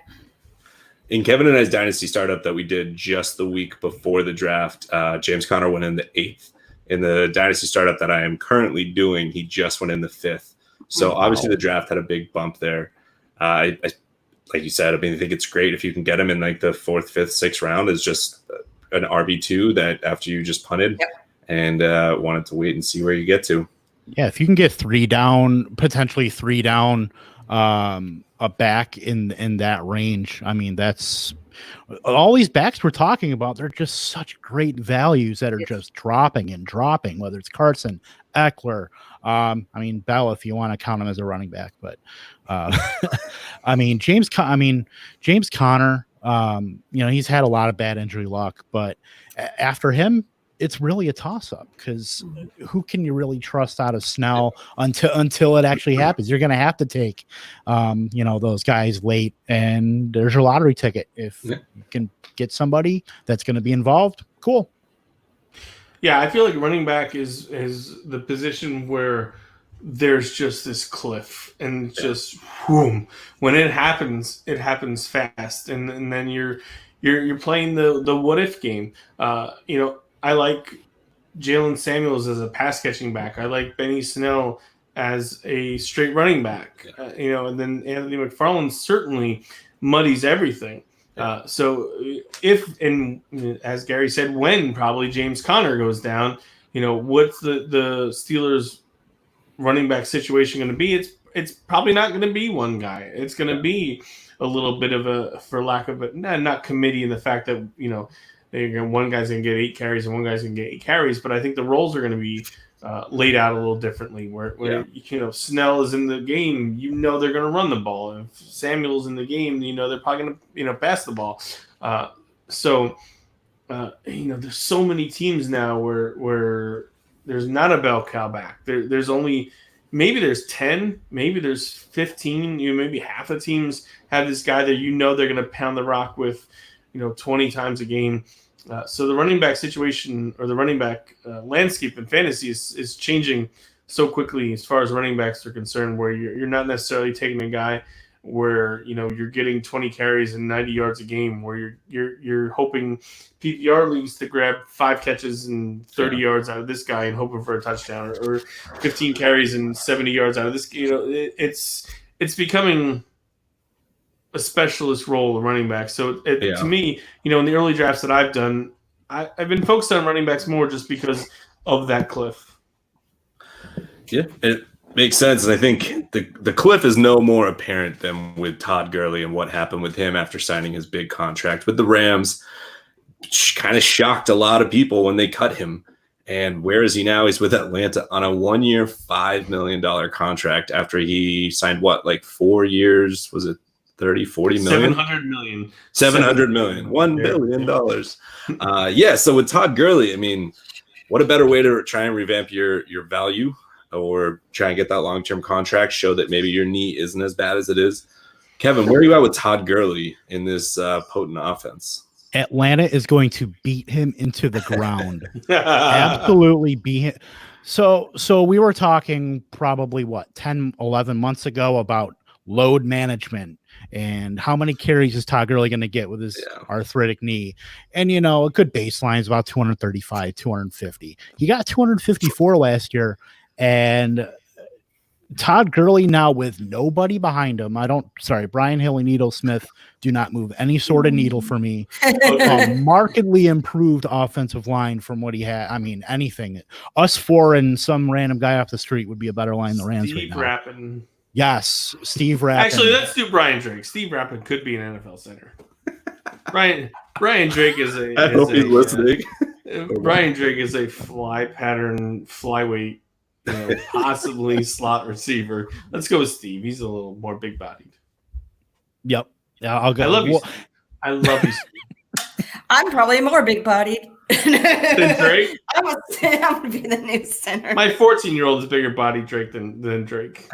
In Kevin and I's dynasty startup that we did just the week before the draft, James Conner went in the 8th. In the dynasty startup that I am currently doing, he just went in the 5th. So obviously the draft had a big bump there. I like you said, I mean, I think it's great if you can get him in like the 4th, 5th, 6th round is just an RB2 that after you just punted and wanted to wait and see where you get to. Yeah, if you can get 3 down, potentially 3 down, a back in that range. I mean, that's all these backs we're talking about. They're just such great values that are just dropping and dropping. Whether it's Carson, Eckler, I mean Bell, if you want to count him as a running back, but I mean James Conner. He's had a lot of bad injury luck, but after him, it's really a toss-up because who can you really trust out of Snell until it actually happens? You're going to have to take, those guys late, and there's your lottery ticket. If you can get somebody that's going to be involved, cool. Yeah, I feel like running back is the position where there's just this cliff, and just whoom, when it happens fast, and then you're playing the what if game. I like Jalen Samuels as a pass catching back. I like Benny Snell as a straight running back. And then Anthony McFarland certainly muddies everything. So if, and as Gary said, when probably James Conner goes down, what's the Steelers running back situation going to be? It's probably not going to be one guy. It's going to be a little bit of a, for lack of a, not committee in the fact that, one guy's going to get 8 carries and one guy's going to get 8 carries, but I think the roles are going to be laid out a little differently where Snell is in the game, they're going to run the ball. If Samuel's in the game, they're probably going to pass the ball. There's so many teams now where there's not a bell cow back. There's only, maybe there's 10, maybe there's 15, maybe half the teams have this guy that they're going to pound the rock with 20 times a game. So the running back situation, or the running back landscape in fantasy is changing so quickly as far as running backs are concerned, where you're not necessarily taking a guy where you're getting 20 carries and 90 yards a game, where you're hoping PPR leagues to grab 5 catches and 30 yards out of this guy and hoping for a touchdown, or 15 carries and 70 yards out of this. It's becoming a specialist role of running back. So to me, in the early drafts that I've done, I've been focused on running backs more just because of that cliff. Yeah, it makes sense. And I think the cliff is no more apparent than with Todd Gurley and what happened with him after signing his big contract with the Rams. Kind of shocked a lot of people when they cut him. And where is he now? He's with Atlanta on a 1-year, $5 million contract after he signed 4 years? Was it 30, 40 million? 700 million. 700 million. $1 billion. So with Todd Gurley, I mean, what a better way to try and revamp your value, or try and get that long-term contract, show that maybe your knee isn't as bad as it is. Kevin, where are you at with Todd Gurley in this potent offense? Atlanta is going to beat him into the ground. Absolutely beat him. So we were talking probably 10, 11 months ago about load management and how many carries is Todd Gurley going to get with his arthritic knee. And, a good baseline is about 235, 250. He got 254 last year. And Todd Gurley now with nobody behind him. Brian Hill and Needle Smith do not move any sort of needle for me. A markedly improved offensive line from what he had. I mean, anything. Us 4 and some random guy off the street would be a better line than the Rams right now. Rappin. Yes, Steve Rappin. Actually, let's do Brian Drake. Steve Rappin could be an NFL center. Brian Drake is a. I hope he's listening. Brian Drake is a fly pattern flyweight, possibly slot receiver. Let's go with Steve. He's a little more big bodied. Yep. Yeah, I'll go. I love you. I love you. I'm probably more big-bodied. Than Drake? I'm going to be the new center. My 14-year-old is bigger body Drake than Drake.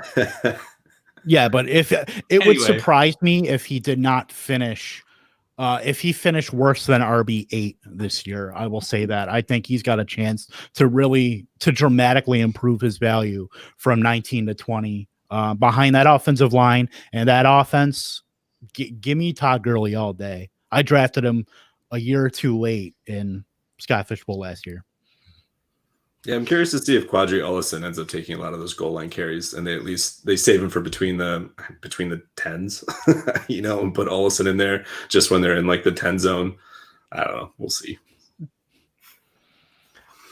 Yeah, but if it would surprise me if he did not finish, if he finished worse than RB8 this year, I will say that. I think he's got a chance to dramatically improve his value from 19 to 20 behind that offensive line and that offense. Give me Todd Gurley all day. I drafted him a year or two late in Scott Fish Bowl last year. Yeah, I'm curious to see if Quadri Ollison ends up taking a lot of those goal line carries, and they save him for between the tens, and put Ollison in there just when they're in like the 10 zone. I don't know. We'll see.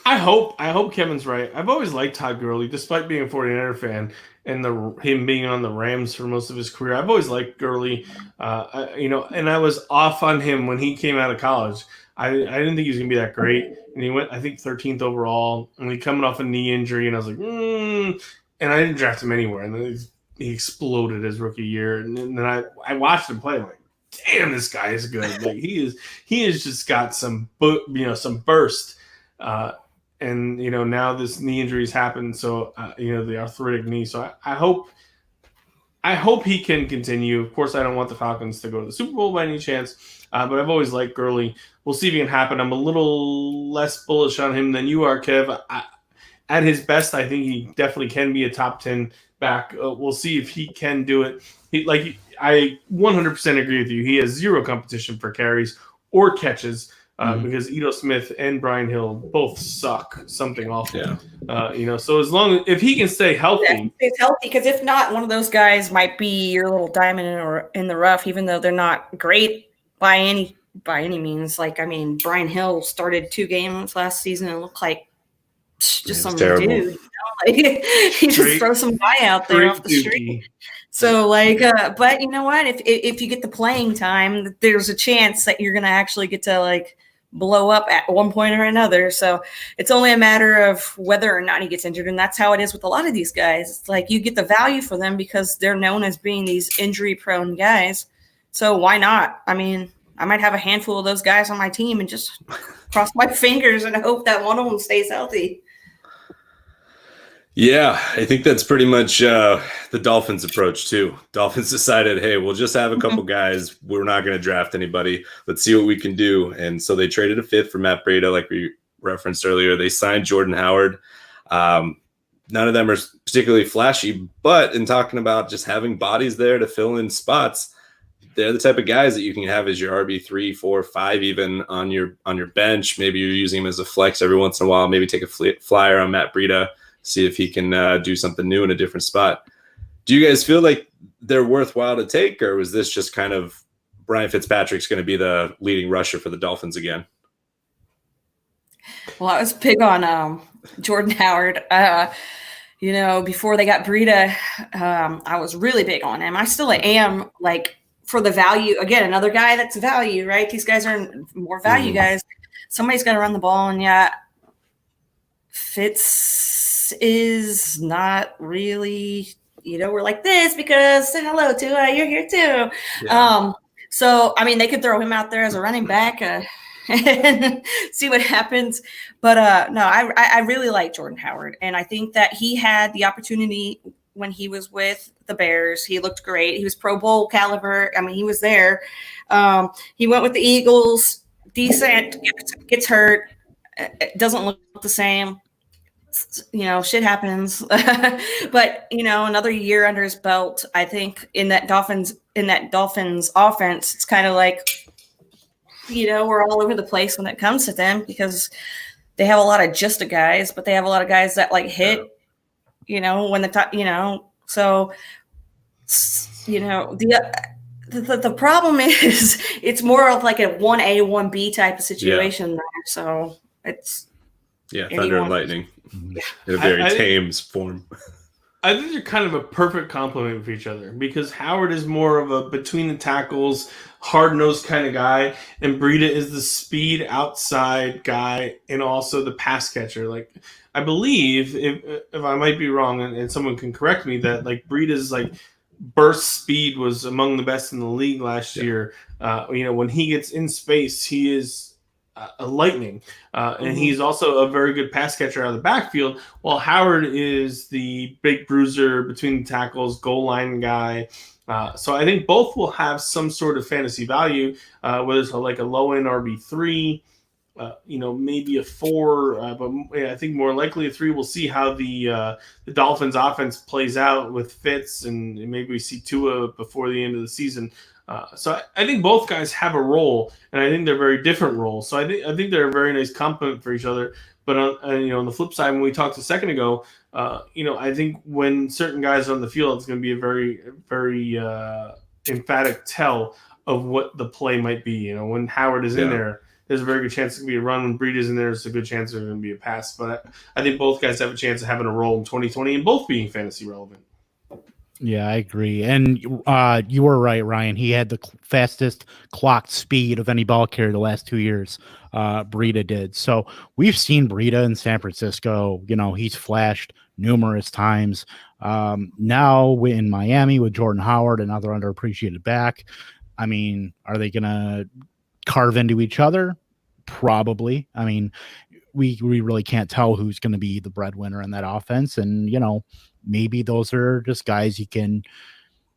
I hope Kevin's right. I've always liked Todd Gurley, despite being a 49er fan and him being on the Rams for most of his career. I've always liked Gurley, and I was off on him when he came out of college. I didn't think he was going to be that great. And he went, I think, 13th overall. And he coming off a knee injury. And I was like, and I didn't draft him anywhere. And then he exploded his rookie year. And then I watched him play. I'm like, damn, this guy is good. Like he has just got some burst. And now this knee injury's happened. So the arthritic knee. So I hope he can continue. Of course, I don't want the Falcons to go to the Super Bowl by any chance. But I've always liked Gurley. We'll see if it can happen. I'm a little less bullish on him than you are, Kev. At his best, I think he definitely can be a top 10 back. We'll see if he can do it. I 100% agree with you. He has zero competition for carries or catches because Ito Smith and Brian Hill both suck something awful. Yeah. So if he can stay healthy. It's healthy, because if not, one of those guys might be your little diamond in the rough, even though they're not great by any means. Like, I mean, Brian Hill started 2 games last season and looked like just some dude. He just throws some guy out there off the street. So, but you know what? If you get the playing time, there's a chance that you're going to actually get to blow up at one point or another. So it's only a matter of whether or not he gets injured. And that's how it is with a lot of these guys. It's like you get the value for them because they're known as being these injury-prone guys. So why not? I mean, I might have a handful of those guys on my team and just cross my fingers and hope that one of them stays healthy. Yeah, I think that's pretty much the Dolphins' approach too. Dolphins decided, hey, we'll just have a couple guys. We're not going to draft anybody. Let's see what we can do. And so they traded a 5th for Matt Breida, like we referenced earlier. They signed Jordan Howard. None of them are particularly flashy, but in talking about just having bodies there to fill in spots, they're the type of guys that you can have as your RB3, 4, 5, even on your bench. Maybe you're using him as a flex every once in a while. Maybe take a flyer on Matt Breida, see if he can do something new in a different spot. Do you guys feel like they're worthwhile to take, or was this just kind of Brian Fitzpatrick's going to be the leading rusher for the Dolphins again? Well, I was big on Jordan Howard. Before they got Breida, I was really big on him. I still am, for the value. Again, another guy that's value, right? These guys are more value guys. Somebody's got to run the ball, and Fitz is not really, we're like this because say hello to you're here too. Yeah. So, I mean, they could throw him out there as a running back and see what happens. But no, I really like Jordan Howard. And I think that he had the opportunity when he was with the Bears. He looked great. He was Pro Bowl caliber. I mean, he was there. He went with the Eagles, decent, gets hurt. It doesn't look the same. Shit happens. But, another year under his belt, I think in that Dolphins offense, it's kind of like, we're all over the place when it comes to them because they have a lot of just a guys, but they have a lot of guys that hit, when the top, so, the problem is it's more of like a 1A, 1B type of situation there. So it's, thunder and lightning in a very tame form. I think they're kind of a perfect complement for each other because Howard is more of a between the tackles, hard-nosed kind of guy, and Breida is the speed outside guy and also the pass catcher. Like, I believe, if I might be wrong, and someone can correct me, that Breida is burst speed was among the best in the league last year. When he gets in space, he is a lightning. And he's also a very good pass catcher out of the backfield, while Howard is the big bruiser between the tackles, goal line guy. So I think both will have some sort of fantasy value, whether it's like a low-end RB3, maybe a 4, but I think more likely a 3. We'll see how the Dolphins offense plays out with Fitz, and maybe we see Tua before the end of the season. So I think both guys have a role, and I think they're very different roles. So I think they're a very nice complement for each other. But on the flip side, when we talked a second ago, I think when certain guys are on the field, it's going to be a very, very emphatic tell of what the play might be. When Howard is in there, there's a very good chance it could be a run. When Breed is in there, there's a good chance there's going to be a pass. But I think both guys have a chance of having a role in 2020 and both being fantasy relevant. Yeah, I agree. And you were right, Ryan. He had the fastest clocked speed of any ball carrier the last 2 years. Breida did. So we've seen Breida in San Francisco. He's flashed numerous times. Now in Miami with Jordan Howard, another underappreciated back. I mean, are they going to carve into each other? Probably. I mean, we really can't tell who's going to be the breadwinner in that offense. And, maybe those are just guys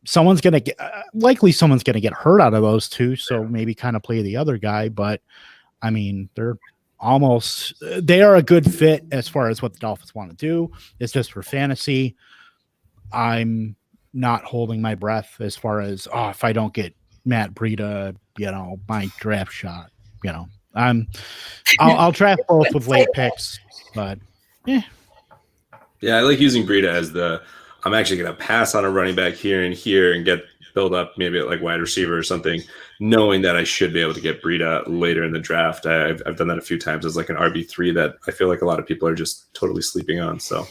someone's going to get hurt out of those two. So maybe kind of play the other guy. But I mean, they are a good fit as far as what the Dolphins want to do. It's just for fantasy. I'm not holding my breath as far as, if I don't get Matt Breida, my draft shot, I'll draft both with late picks, but Yeah, I like using Breida as I'm actually going to pass on a running back here and get build up maybe at like wide receiver or something, knowing that I should be able to get Breida later in the draft. I've done that a few times as like an RB3 that I feel like a lot of people are just totally sleeping on. So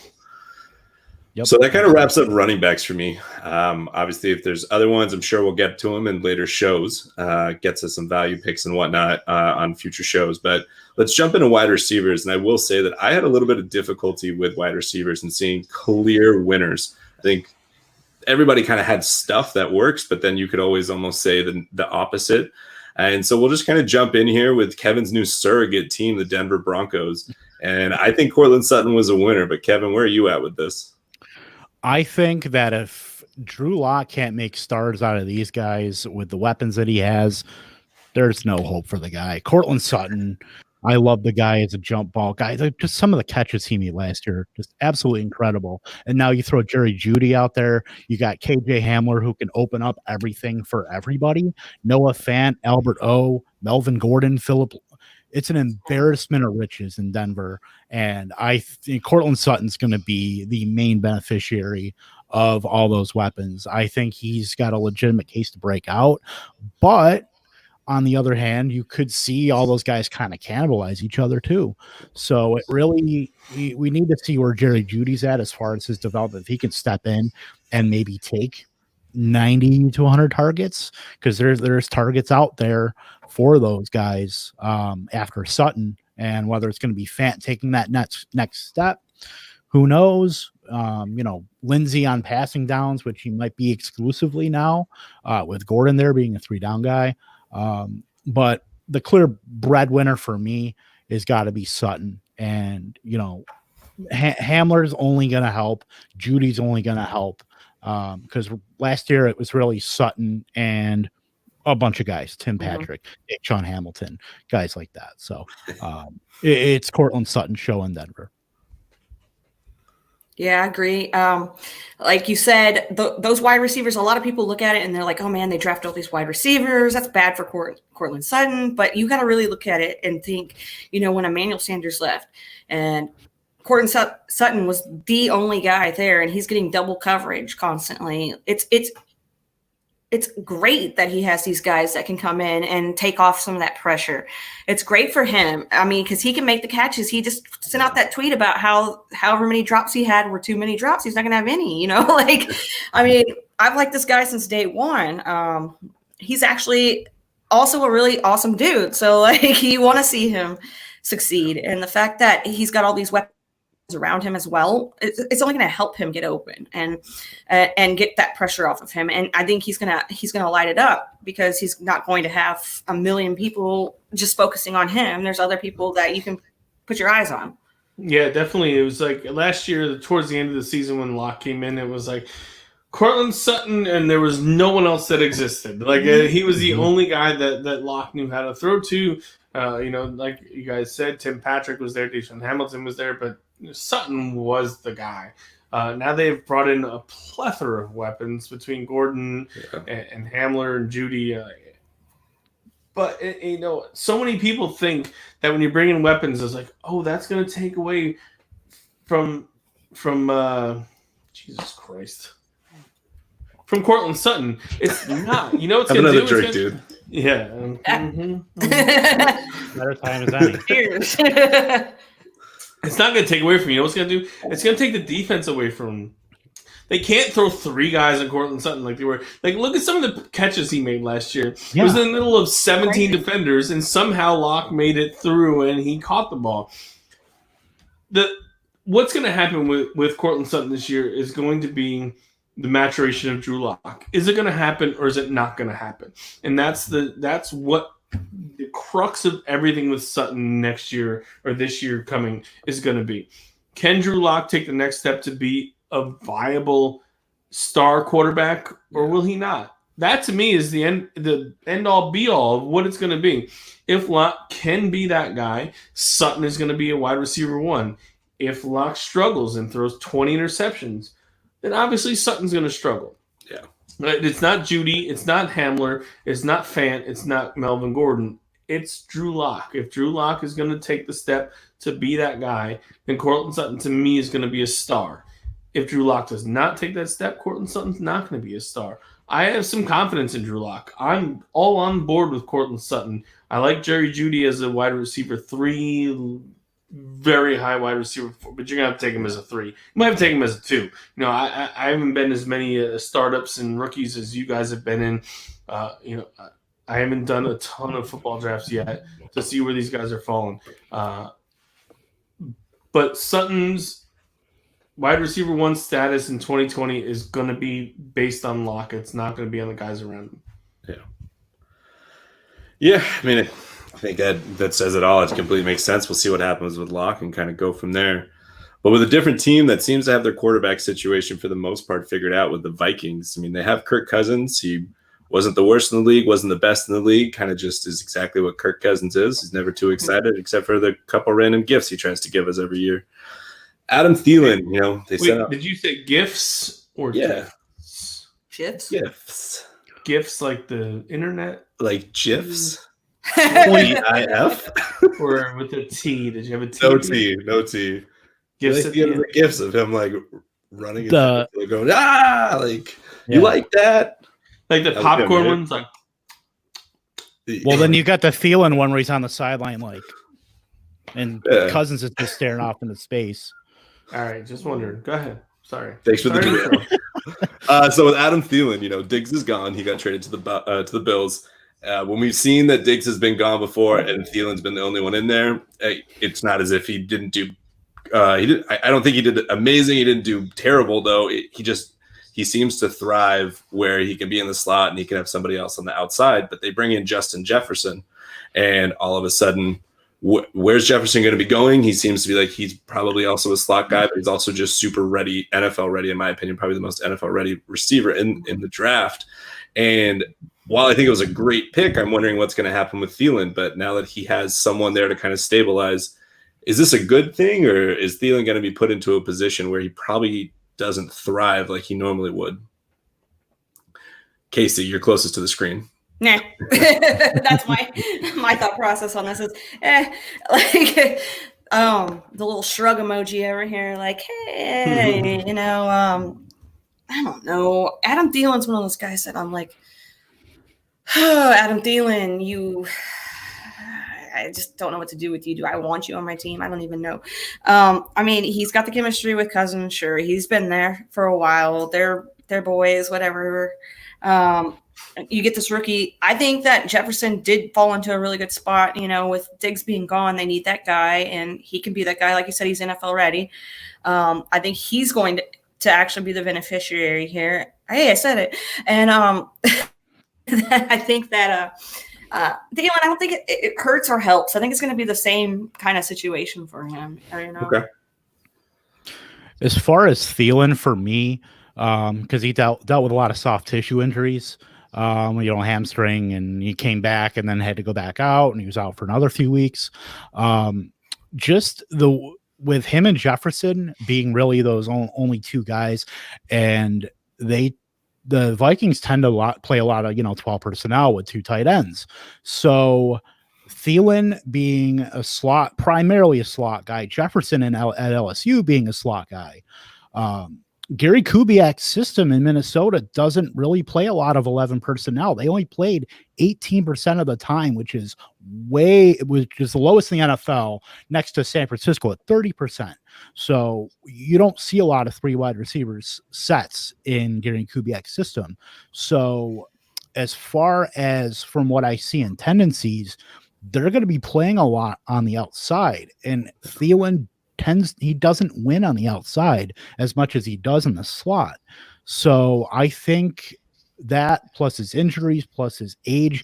that kind of wraps up running backs for me. Obviously, if there's other ones, I'm sure we'll get to them in later shows, gets us some value picks and whatnot on future shows. But let's jump into wide receivers. And I will say that I had a little bit of difficulty with wide receivers and seeing clear winners. I think everybody kind of had stuff that works, but then you could always almost say the opposite. And so we'll just kind of jump in here with Kevin's new surrogate team, the Denver Broncos. And I think Courtland Sutton was a winner. But Kevin, where are you at with this? I think that if Drew Lock can't make stars out of these guys with the weapons that he has, there's no hope for the guy. Courtland Sutton, I love the guy as a jump ball guy. Just some of the catches he made last year, just absolutely incredible. And now you throw Jerry Jeudy out there. You got KJ Hamler, who can open up everything for everybody. Noah Fant, Albert O, Melvin Gordon, Philip. It's an embarrassment of riches in Denver. And I think Courtland Sutton's going to be the main beneficiary of all those weapons. I think he's got a legitimate case to break out. But on the other hand, you could see all those guys kind of cannibalize each other too. So it really, we need to see where Jerry Jeudy's at as far as his development. If he can step in and maybe take 90 to 100 targets, because there's targets out there for those guys after Sutton, and whether it's going to be Fant taking that next step, who knows? Lindsey on passing downs, which he might be exclusively now, with Gordon there being a 3-down guy. But the clear breadwinner for me is got to be Sutton, and Hamler's only going to help. Judy's only going to help. Because last year it was really Sutton and a bunch of guys, Tim Patrick, Sean Hamilton, guys like that. So it's Courtland Sutton show in Denver. Yeah, I agree. Like you said, those wide receivers, a lot of people look at it and they're like, oh man, they draft all these wide receivers. That's bad for Courtland Sutton. But you got to really look at it and think, when Emmanuel Sanders left and Courtland Sutton was the only guy there, and he's getting double coverage constantly. It's great that he has these guys that can come in and take off some of that pressure. It's great for him. I mean, because he can make the catches. He just sent out that tweet about however many drops he had were too many drops. He's not going to have any, I've liked this guy since day one. He's actually also a really awesome dude. So you want to see him succeed. And the fact that he's got all these weapons around him as well, it's only going to help him get open and get that pressure off of him. And I think he's gonna light it up because he's not going to have a million people just focusing on him. There's other people that you can put your eyes on. Yeah, definitely. It was like last year, towards the end of the season when Locke came in, it was like Cortland Sutton, and there was no one else that existed. Like he was the only guy that Locke knew how to throw to. Like you guys said, Tim Patrick was there, Deshaun Hamilton was there, but Sutton was the guy. Now they've brought in a plethora of weapons between Gordon and Hamler and Judy. But so many people think that when you bring in weapons, it's like, oh, that's going to take away from Jesus Christ. From Cortland Sutton. It's not. You know what's going to do? Another drink, dude. Yeah. Better time as any. Cheers. It's not going to take away from you. Know what's going to do? It's going to take the defense away from them. They can't throw three guys on Cortland Sutton like they were. Like, look at some of the catches he made last year. He was in the middle of 17 defenders, and somehow Locke made it through, and he caught the ball. What's going to happen with Cortland Sutton this year is going to be the maturation of Drew Lock. Is it going to happen or is it not going to happen? And that's what the crux of everything with Sutton next year or this year coming is going to be. Can Drew Lock take the next step to be a viable star quarterback or will he not? That to me is the end all be all of what it's going to be. If Lock can be that guy, Sutton is going to be a wide receiver 1. If Lock struggles and throws 20 interceptions, then obviously Sutton's going to struggle. Yeah. It's not Judy. It's not Hamler. It's not Fant. It's not Melvin Gordon. It's Drew Lock. If Drew Lock is going to take the step to be that guy, then Cortland Sutton, to me, is going to be a star. If Drew Lock does not take that step, Cortland Sutton's not going to be a star. I have some confidence in Drew Lock. I'm all on board with Cortland Sutton. I like Jerry Jeudy as a wide receiver 3, very high wide receiver 4, but you're going to have to take him as a 3. You might have to take him as a 2. I haven't been as many startups and rookies as you guys have been in. I haven't done a ton of football drafts yet to see where these guys are falling. But Sutton's wide receiver 1 status in 2020 is going to be based on Locke. It's not going to be on the guys around him. Yeah. I mean, I think that says it all. It completely makes sense. We'll see what happens with Locke and kind of go from there. But with a different team that seems to have their quarterback situation for the most part figured out with the Vikings. I mean, they have Kirk Cousins. He wasn't the worst in the league, wasn't the best in the league, kind of just is exactly what Kirk Cousins is. He's never too excited except for the couple random gifts he tries to give us every year. Adam Thielen, they set up. Did you say gifts or gifts? Gifs? Gifts like the internet? Like GIFs? GIF? Or with a T? Did you have a T? No T. Gifts Like the gifts of him like running The- and going, you like that? Like the popcorn ones? Like, Well, then you got the Thielen one where he's on the sideline, and Cousins is just staring off into space. all right, just wondering. Go ahead. Sorry. Thanks for the detail. So with Adam Thielen, Diggs is gone. He got traded to the Bills. When we've seen that Diggs has been gone before and Thielen's been the only one in there, it's not as if he didn't do. I don't think he did amazing. He didn't do terrible though. He seems to thrive where he can be in the slot and he can have somebody else on the outside. But they bring in Justin Jefferson, and all of a sudden, where's Jefferson going to be going? He seems to be like he's probably also a slot guy, but he's also just super ready, NFL ready, in my opinion, probably the most NFL ready receiver in the draft. And while I think it was a great pick, I'm wondering what's going to happen with Thielen. But now that he has someone there to kind of stabilize, is this a good thing, or is Thielen going to be put into a position where he probably doesn't thrive like he normally would? Casey, you're closest to the screen. Nah, that's my thought process on this is, the little shrug emoji over here, like, hey, I don't know. Adam Thielen's one of those guys that I'm like, oh, Adam Thielen, I just don't know what to do with you. Do I want you on my team? I don't even know. I mean, he's got the chemistry with Cousins. Sure, he's been there for a while. They're boys, whatever. you get this rookie. I think that Jefferson did fall into a really good spot. With Diggs being gone, they need that guy, and he can be that guy. Like you said, he's NFL ready. I think he's going to actually be the beneficiary here. Hey, I said it. And I think that I don't think it hurts or helps. I think it's going to be the same kind of situation for him. Okay. As far as Thielen, for me, because he dealt with a lot of soft tissue injuries, hamstring, and he came back and then had to go back out, and he was out for another few weeks. With him and Jefferson being really those only two guys, and the Vikings tend to play a lot of 12 personnel with two tight ends. So Thielen being primarily a slot guy, Jefferson at LSU being a slot guy. Gary Kubiak's system in Minnesota doesn't really play a lot of 11 personnel. They only played 18% of the time, which is the lowest in the NFL, next to San Francisco at 30%. So you don't see a lot of 3 wide receivers sets in Gary Kubiak's system. So as far as from what I see in tendencies, they're going to be playing a lot on the outside, and Thielen he doesn't win on the outside as much as he does in the slot. So I think that, plus his injuries, plus his age,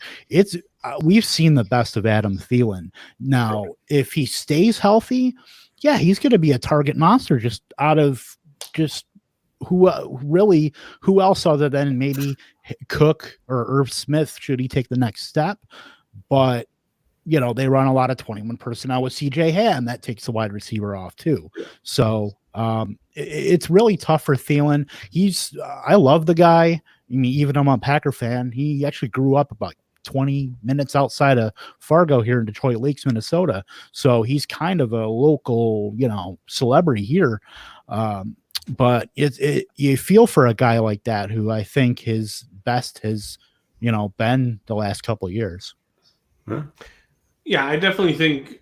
we've seen the best of Adam Thielen. Now, if he stays healthy, yeah, he's going to be a target monster who else other than maybe Cook or Irv Smith, should he take the next step. But they run a lot of 21 personnel with CJ Ham. That takes the wide receiver off too. So it's really tough for Thielen. I love the guy. I mean, even I'm a Packer fan. He actually grew up about 20 minutes outside of Fargo here in Detroit Lakes, Minnesota. So he's kind of a local, celebrity here. But you feel for a guy like that, who I think his best has, been the last couple of years. Huh? Yeah, I definitely think.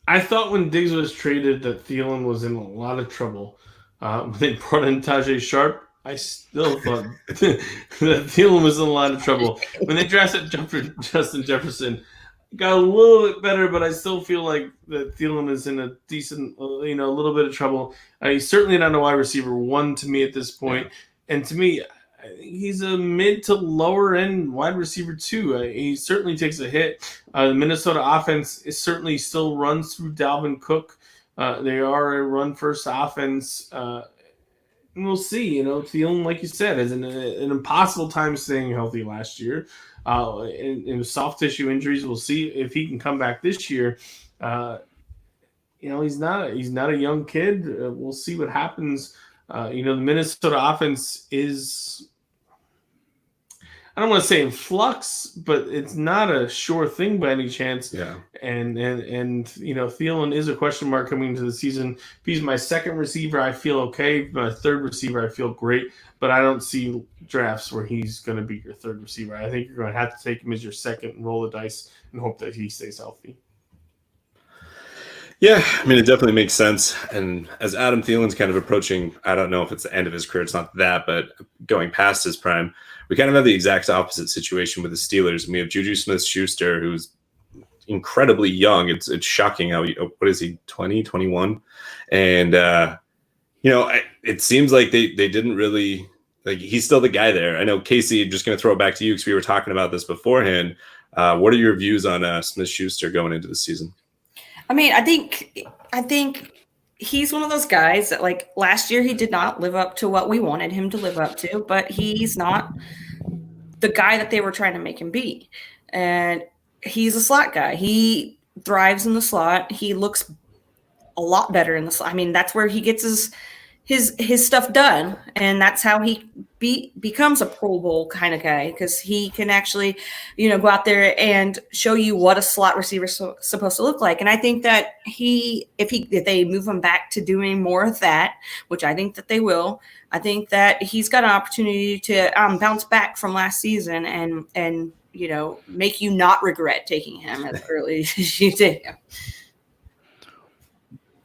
I thought when Diggs was traded that Thielen was in a lot of trouble. When they brought in Tajay Sharp, I still thought that Thielen was in a lot of trouble. When they drafted Justin Jefferson, it got a little bit better, but I still feel like that Thielen is in a decent, a little bit of trouble. He's certainly not a wide receiver 1 to me at this point. And to me, I think he's a mid to lower end wide receiver 2. He certainly takes a hit. The Minnesota offense certainly still runs through Dalvin Cook. They are a run first offense. And we'll see. Thielen, like you said, is an impossible time staying healthy last year. And soft tissue injuries, we'll see if he can come back this year. He's not a young kid. We'll see what happens. The Minnesota offense is, I don't want to say in flux, but it's not a sure thing by any chance. Yeah. And Thielen is a question mark coming into the season. If he's my second receiver, I feel okay. My third receiver, I feel great. But I don't see drafts where he's going to be your third receiver. I think you're going to have to take him as your second and roll the dice and hope that he stays healthy. Yeah, I mean, it definitely makes sense. And as Adam Thielen's kind of approaching, I don't know if it's the end of his career, it's not that, but going past his prime, we kind of have the exact opposite situation with the Steelers. And we have Juju Smith-Schuster, who's incredibly young. It's shocking how what is he, 20, 21? And, it seems like they didn't really, he's still the guy there. I know, Kacey, just going to throw it back to you because we were talking about this beforehand. What are your views on Smith-Schuster going into the season? I mean, I think he's one of those guys that, last year he did not live up to what we wanted him to live up to, but he's not the guy that they were trying to make him be. And he's a slot guy. He thrives in the slot. He looks a lot better in the slot. I mean, that's where he gets his stuff done, and that's how he becomes a Pro Bowl kind of guy, because he can actually, go out there and show you what a slot receiver is supposed to look like. And I think that if they move him back to doing more of that, which I think that they will, I think that he's got an opportunity to bounce back from last season and make you not regret taking him as early as you did.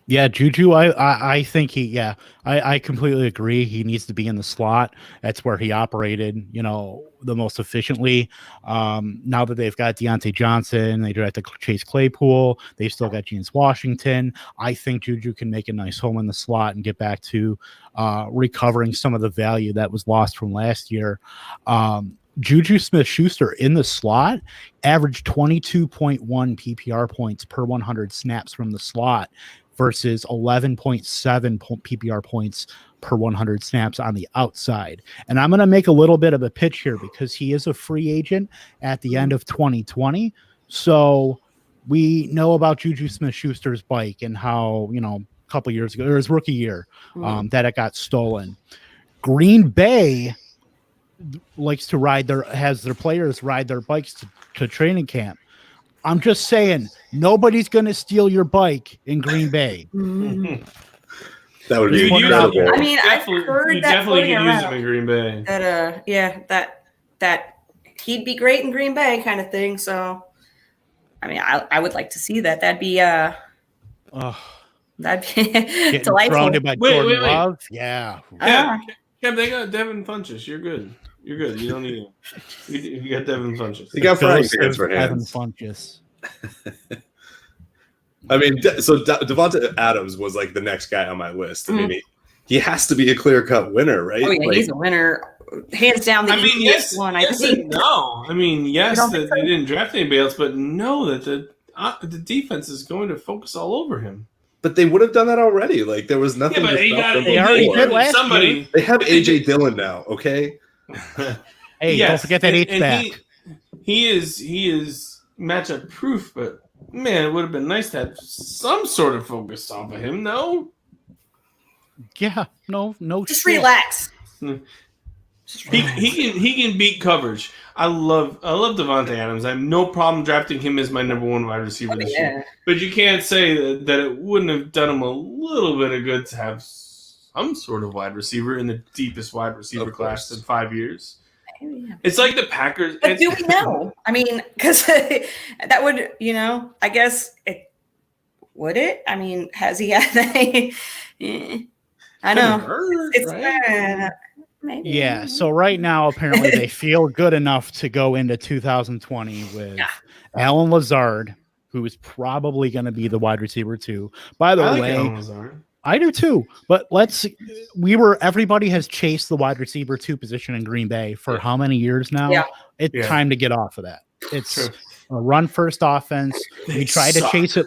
Yeah, Juju, I think I completely agree. He needs to be in the slot. That's where he operated, the most efficiently. Now that they've got Deontay Johnson, they drafted Chase Claypool, they've still got James Washington. I think Juju can make a nice home in the slot and get back to recovering some of the value that was lost from last year. Juju Smith-Schuster in the slot averaged 22.1 PPR points per 100 snaps from the slot versus 11.7 PPR points per 100 snaps on the outside. And I'm going to make a little bit of a pitch here because he is a free agent at the end of 2020. So we know about Juju Smith-Schuster's bike and how, a couple years ago, or his rookie year, that it got stolen. Green Bay likes to has their players ride their bikes to training camp. I'm just saying, nobody's going to steal your bike in Green Bay. That would be incredible. I mean, I've heard you that definitely floating could use him around. in Green Bay. That he'd be great in Green Bay kind of thing. So, I mean, I would like to see that. That'd be delightful. Surrounded by Jordan Love. Yeah. Kev, they got Devin Funchess. You're good. You don't need him. You got Devin Funchess. You got frying pans for hands. Devin Funchess. I mean, so Devonta Adams was like the next guy on my list. I mean, he has to be a clear-cut winner, right? Oh yeah, he's a winner, hands down. The yes, one. Yes and no. I mean, yes, that they didn't draft anybody else, but no, that the defense is going to focus all over him. But they would have done that already. Like there was nothing. They already did last year. They have AJ Dillon now. Okay. Hey, don't forget that H-back. He is matchup proof, but man, it would have been nice to have some sort of focus off of him. No. Yeah. No. Just relax. He can beat coverage. I love Devontae Adams. I have no problem drafting him as my number one wide receiver this year. But you can't say that it wouldn't have done him a little bit of good to have some sort of wide receiver in the deepest wide receiver class in 5 years. It's like the Packers. But do we know? I mean, because that would, I guess it would it. I mean, has he had that? I know. It's right? Maybe. Yeah. So right now, apparently, they feel good enough to go into 2020 with Alan Lazard, who is probably going to be the wide receiver too. By the way, I do too. But everybody has chased the wide receiver 2 position in Green Bay for how many years now? Yeah. It's time to get off of that. It's a run first offense. We try to chase it.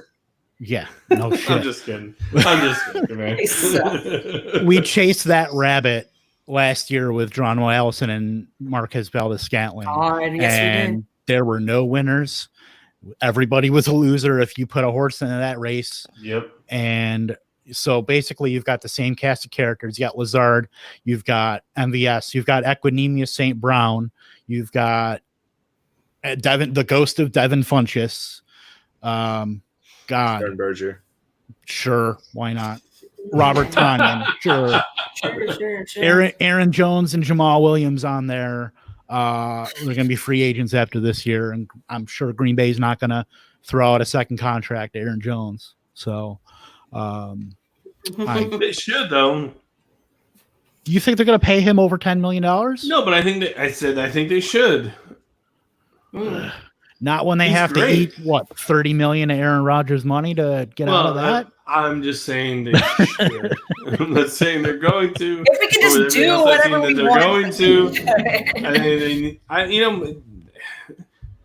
Yeah. No shit. I'm just kidding, man. We chased that rabbit last year with Geronimo Allison and Marquez Valdes-Scantling. And there were no winners. Everybody was a loser if you put a horse into that race. Yep. And so basically you've got the same cast of characters. You got Lazard, you've got MVS, you've got Equinemius St. Brown, you've got the ghost of Devin Funchess. Sternberger. Sure, why not? Robert Tonyan, sure. Aaron Jones and Jamal Williams on there. They're going to be free agents after this year, and I'm sure Green Bay's not going to throw out a second contract to Aaron Jones. So, they should though. Do you think they're going to pay him over $10 million? No, but I think they should. Not when they have to eat $30 million of Aaron Rodgers' money to get out of that. I'm just saying they should. I'm not saying they're going to. If we can just do whatever we they're going to.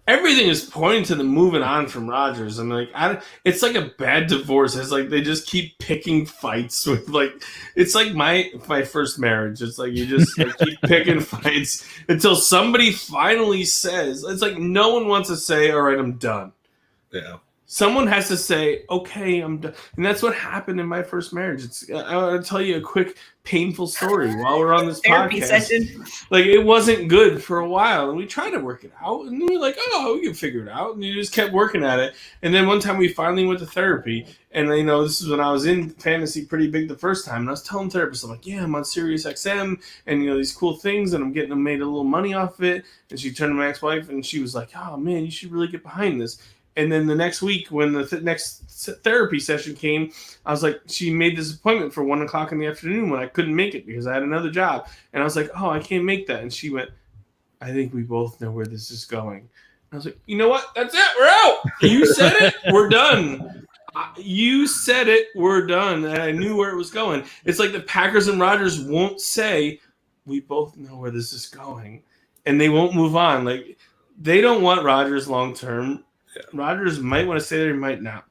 Everything is pointing to the moving on from Rodgers. I'm like, it's like a bad divorce. It's like they just keep picking fights with it's like my first marriage. It's like you just keep picking fights until somebody finally says, it's like no one wants to say, all right, I'm done. Yeah. Someone has to say, okay, I'm done. And that's what happened in my first marriage. I'll tell you a quick, painful story while we're on this therapy podcast. Session. It wasn't good for a while. And we tried to work it out. And we were like, oh, we can figure it out. And you just kept working at it. And then one time we finally went to therapy. And, this is when I was in fantasy pretty big the first time. And I was telling the therapist, I'm like, yeah, I'm on Sirius XM. And, these cool things. And I'm made a little money off of it. And she turned to my ex-wife. And she was like, oh, man, you should really get behind this. And then the next week, when the next therapy session came, I was like, she made this appointment for 1:00 in the afternoon when I couldn't make it because I had another job. And I was like, oh, I can't make that. And she went, I think we both know where this is going. And I was like, you know what? That's it. We're out. You said it. We're done. You said it. We're done. And I knew where it was going. It's like the Packers and Rodgers won't say, we both know where this is going. And they won't move on. Like, they don't want Rodgers long term. Yeah. Rodgers might want to stay there, he might not.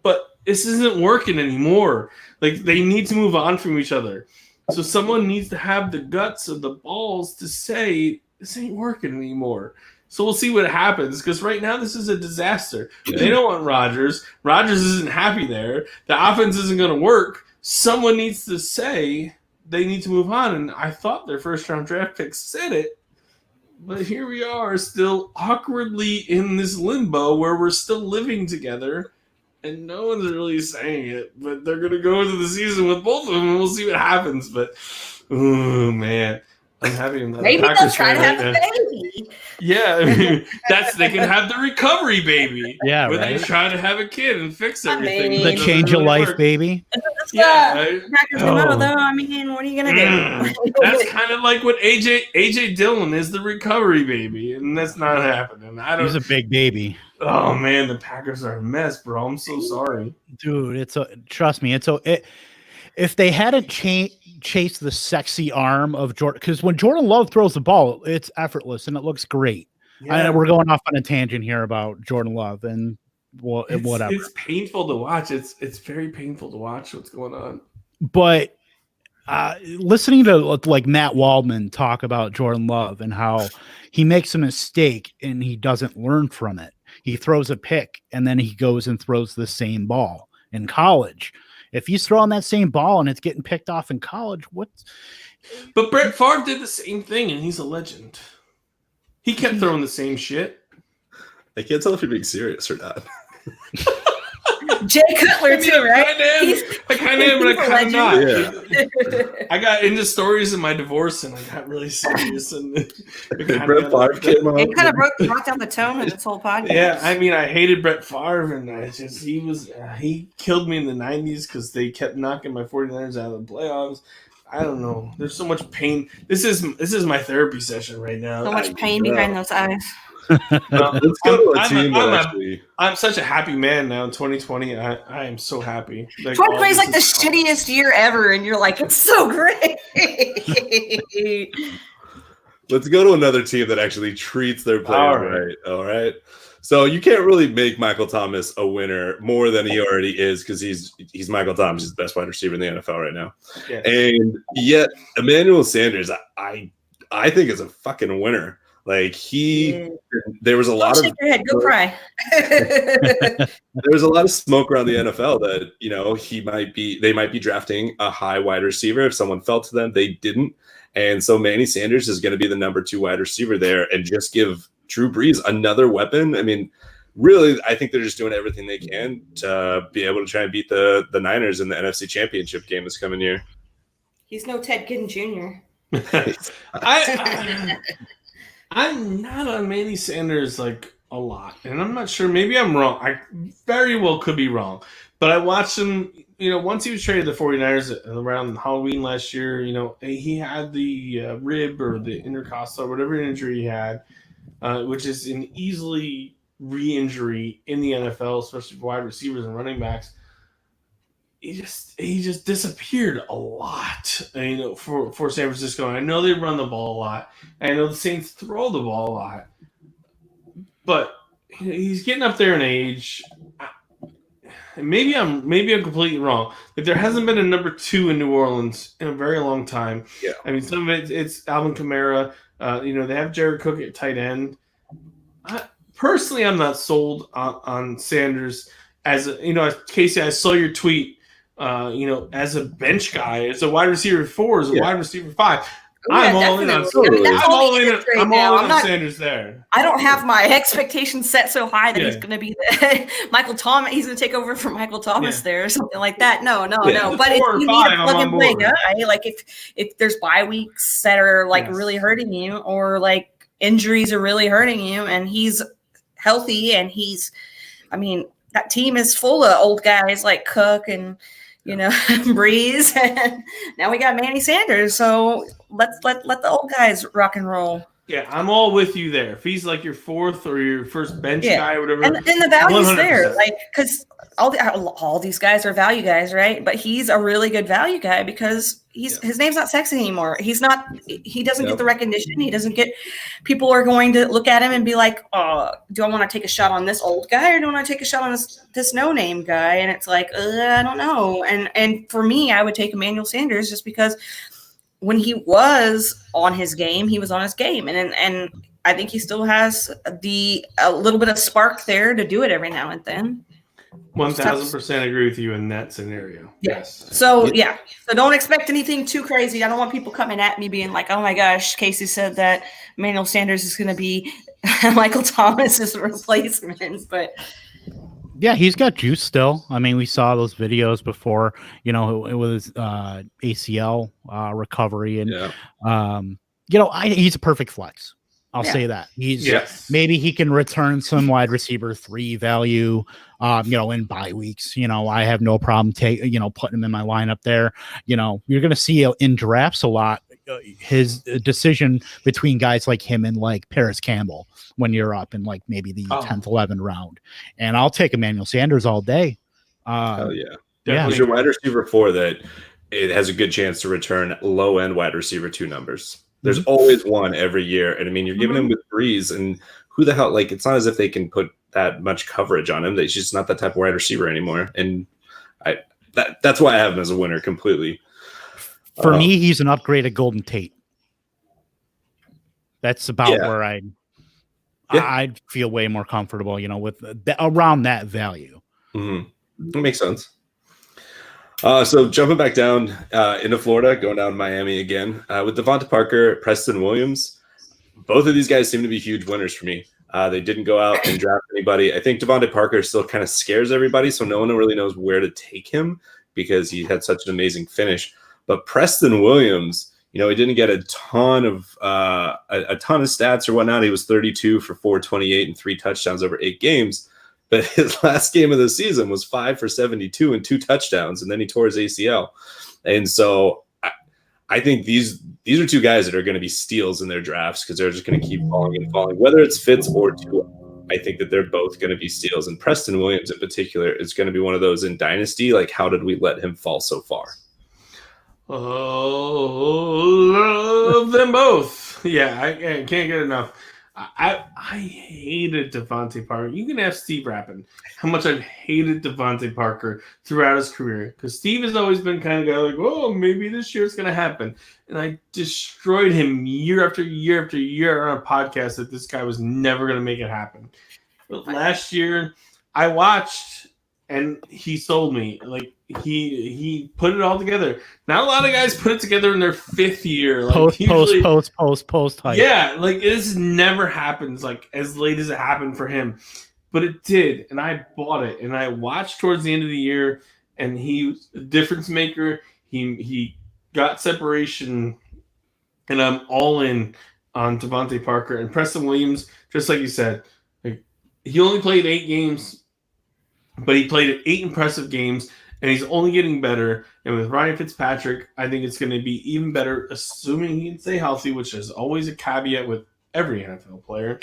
But this isn't working anymore. Like, they need to move on from each other. So someone needs to have the guts or the balls to say, this ain't working anymore. So we'll see what happens, because right now this is a disaster. Yeah. They don't want Rodgers. Rodgers isn't happy there. The offense isn't going to work. Someone needs to say they need to move on. And I thought their first-round draft pick said it. But here we are, still awkwardly in this limbo where we're still living together, and no one's really saying it. But they're going to go into the season with both of them, and we'll see what happens. But, oh, man. I'm having maybe they'll try to have a baby. Yeah, I mean, they can have the recovery baby. Yeah, where right. they try to have a kid and fix everything. The change of life baby. Yeah, right? Though. I mean, what are you gonna do? That's kind of like what AJ Dillon is, the recovery baby, and that's not happening. He's a big baby. Oh man, the Packers are a mess, bro. I'm so sorry, dude. Trust me. If they hadn't chased the sexy arm of Jordan, because when Jordan Love throws the ball, it's effortless and it looks great. Yeah. I know we're going off on a tangent here about Jordan Love and whatever. It's painful to watch. It's very painful to watch what's going on. But listening to like Matt Waldman talk about Jordan Love and how he makes a mistake and he doesn't learn from it. He throws a pick and then he goes and throws the same ball in college. If he's throwing that same ball and it's getting picked off in college, But Brett Favre did the same thing, and he's a legend. He kept throwing the same shit. I can't tell if you're being serious or not. Jay Cutler too, right? I kind of am, but I kind of not. Yeah. I got into stories in my divorce, and I got really serious. And Brett Favre came on. It kind of brought down the tone of this whole podcast. Yeah, I mean, I hated Brett Favre, and he killed me in the 90s because they kept knocking my 49ers out of the playoffs. I don't know. There's so much pain. This is my therapy session right now. So much pain behind those eyes. Let's go to a team I'm such a happy man now in 2020. I am so happy. 2020 is like the shittiest year ever, and you're like, it's so great. Let's go to another team that actually treats their players right. All right. So you can't really make Michael Thomas a winner more than he already is, because he's Michael Thomas, he's the best wide receiver in the NFL right now. Yeah. And yet Emmanuel Sanders, I think is a fucking winner. Like there was a lot of head, go cry. There was a lot of smoke around the NFL that, they might be drafting a high wide receiver. If someone fell to them, they didn't. And so Manny Sanders is going to be the number 2 wide receiver there and just give Drew Brees another weapon. I mean, really, I think they're just doing everything they can to be able to try and beat the Niners in the NFC Championship game this coming year. He's no Ted Ginn Jr. I'm not on Manny Sanders like a lot, and I'm not sure. Maybe I'm wrong. I very well could be wrong, but I watched him. Once he was traded to the 49ers around Halloween last year, he had the rib or the intercostal or whatever injury he had, which is an easily re-injury in the NFL, especially for wide receivers and running backs. He just disappeared a lot, for San Francisco. And I know they run the ball a lot. And I know the Saints throw the ball a lot. But he's getting up there in age. Maybe I'm completely wrong. But there hasn't been a number 2 in New Orleans in a very long time. Yeah. I mean, some of it's Alvin Kamara. They have Jared Cook at tight end. Personally, I'm not sold on Sanders. Casey, I saw your tweet. As a bench guy, as a wide receiver 4, as a wide receiver 5, I'm all in on Sanders there. I don't have my expectations set so high that he's going to be Michael Thomas. He's going to take over from Michael Thomas there or something like that. No. But if you need a plug and play guy, like if there's bye weeks that are really hurting you, or like injuries are really hurting you, and he's healthy, and that team is full of old guys like Cook and Breeze, and now we got Manny Sanders. So let the old guys rock and roll. Yeah, I'm all with you there. If he's like your fourth or your first bench guy or whatever, and the value's 100%. there, like because all these guys are value guys, right? But he's a really good value guy because his name's not sexy anymore. He doesn't get the recognition. He doesn't get, people are going to look at him and be like, oh, do I want to take a shot on this old guy or do I want to take a shot on this no-name guy? And it's like, I don't know. And for me, I would take Emmanuel Sanders just because when he was on his game, he was on his game. And I think he still has a little bit of spark there to do it every now and then. 1000% agree with you in that scenario. Yes. So don't expect anything too crazy. I don't want people coming at me being like, oh my gosh, Kacey said that Emmanuel Sanders is going to be Michael Thomas's replacement. But yeah, he's got juice still. I mean, we saw those videos before, it was ACL recovery, and he's a perfect flex. I'll say that maybe he can return some wide receiver 3 value, in bye weeks. I have no problem putting him in my lineup there. You're going to see in drafts a lot his decision between guys like him and like Paris Campbell when you're up in like maybe the 10th, 11th round. And I'll take Emmanuel Sanders all day. Hell yeah. He's your wide receiver 4 that it has a good chance to return low end wide receiver 2 numbers. There's always one every year. And I mean, you're giving him with Breeze, and who the hell, like, it's not as if they can put that much coverage on him. He's just not that type of wide receiver anymore. And that's why I have him as a winner completely. For me, he's an upgraded Golden Tate. That's about where I'd feel way more comfortable, with around that value. Mm-hmm. That makes sense. So jumping back down into Florida, going down to Miami again with Devonta Parker, Preston Williams. Both of these guys seem to be huge winners for me. They didn't go out and draft anybody. I think Devonta Parker still kind of scares everybody, so no one really knows where to take him because he had such an amazing finish. But Preston Williams, he didn't get a ton of stats or whatnot. He was 32 for 428 and 3 touchdowns over 8 games. But his last game of the season was 5 for 72 and 2 touchdowns, and then he tore his ACL. And so I think these are 2 guys that are going to be steals in their drafts because they're just going to keep falling and falling. Whether it's Fitz or Tua, I think that they're both going to be steals. And Preston Williams in particular is going to be one of those in Dynasty. Like, how did we let him fall so far? Oh, love them both. Yeah, I can't get enough. I hated Devontae Parker. You can ask Steve Rappin how much I've hated Devontae Parker throughout his career. Because Steve has always been kind of guy like, oh, maybe this year it's going to happen. And I destroyed him year after year after year on a podcast that this guy was never going to make it happen. But last year, I watched and he sold me. Like, he put it all together. Not a lot of guys put it together in their 5th year. Like, Post hype. Yeah, like this never happens like as late as it happened for him. But it did, and I bought it. And I watched towards the end of the year, and he was a difference maker. He got separation, and I'm all in on Devontae Parker. And Preston Williams, just like you said, like, he only played 8 games, but he played 8 impressive games. And he's only getting better. And with Ryan Fitzpatrick, I think it's going to be even better, assuming he can stay healthy, which is always a caveat with every NFL player.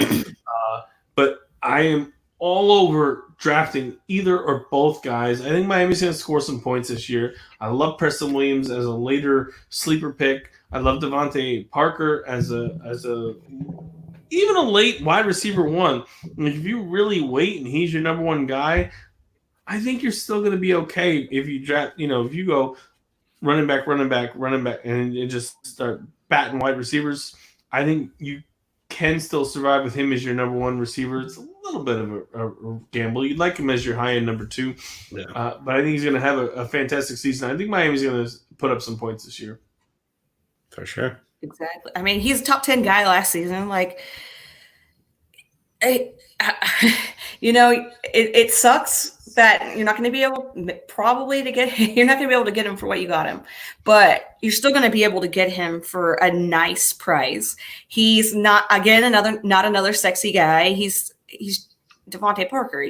But I am all over drafting either or both guys. I think Miami's going to score some points this year. I love Preston Williams as a later sleeper pick. I love Devontae Parker as a even a late wide receiver 1. And if you really wait and he's your number 1 guy, I think you're still going to be okay if you draft, if you go running back, and you just start batting wide receivers. I think you can still survive with him as your number 1 receiver. It's a little bit of a gamble. You'd like him as your high end number 2, but I think he's going to have a fantastic season. I think Miami's going to put up some points this year. For sure. Exactly. I mean, he's a top 10 guy last season. Like, it sucks that you're not going to be able you're not going to be able to get him for what you got him, but you're still going to be able to get him for a nice price. He's not another sexy guy. He's Devontae Parker,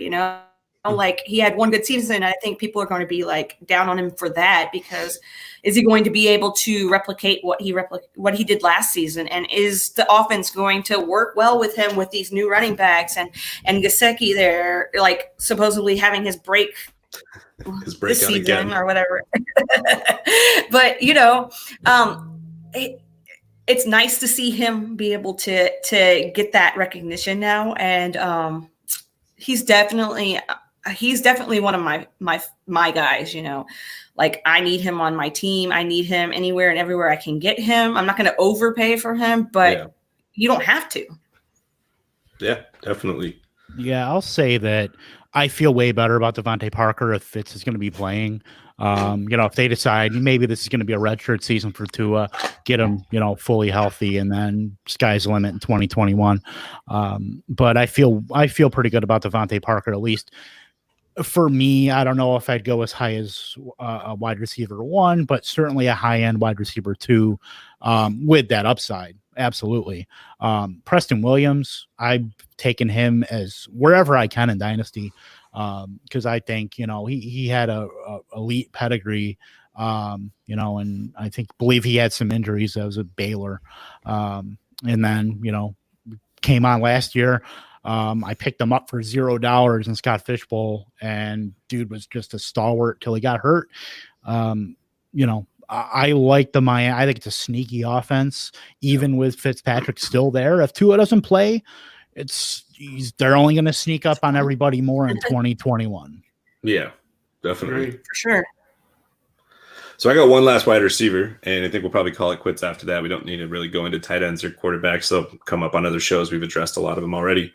like he had one good season. I think people are going to be like down on him for that, because is he going to be able to replicate what he did last season? And is the offense going to work well with him with these new running backs and Gesicki there, like supposedly having his break this season again or whatever. But it's nice to see him be able to get that recognition now, and he's definitely one of my guys. Like I need him on my team. I need him anywhere and everywhere I can get him. I'm not going to overpay for him, but you don't have to. Yeah, definitely. Yeah, I'll say that I feel way better about Devontae Parker if Fitz is going to be playing. If they decide maybe this is going to be a redshirt season for Tua, get him, fully healthy, and then sky's the limit in 2021. But I feel pretty good about Devontae Parker, at least for me. I don't know if I'd go as high as a wide receiver 1, but certainly a high end wide receiver 2 with that upside. Absolutely. Preston Williams, I've taken him as wherever I can in Dynasty, because I think, he had a elite pedigree, and I believe he had some injuries. That was at Baylor. And then, came on last year. I picked him up for $0 in Scott Fishbowl, and dude was just a stalwart till he got hurt. I like the Miami. I think it's a sneaky offense, even with Fitzpatrick still there. If Tua doesn't play, they're only going to sneak up on everybody more in 2021. Yeah, definitely. For sure. So I got one last wide receiver, and I think we'll probably call it quits after that. We don't need to really go into tight ends or quarterbacks. They'll come up on other shows. We've addressed a lot of them already.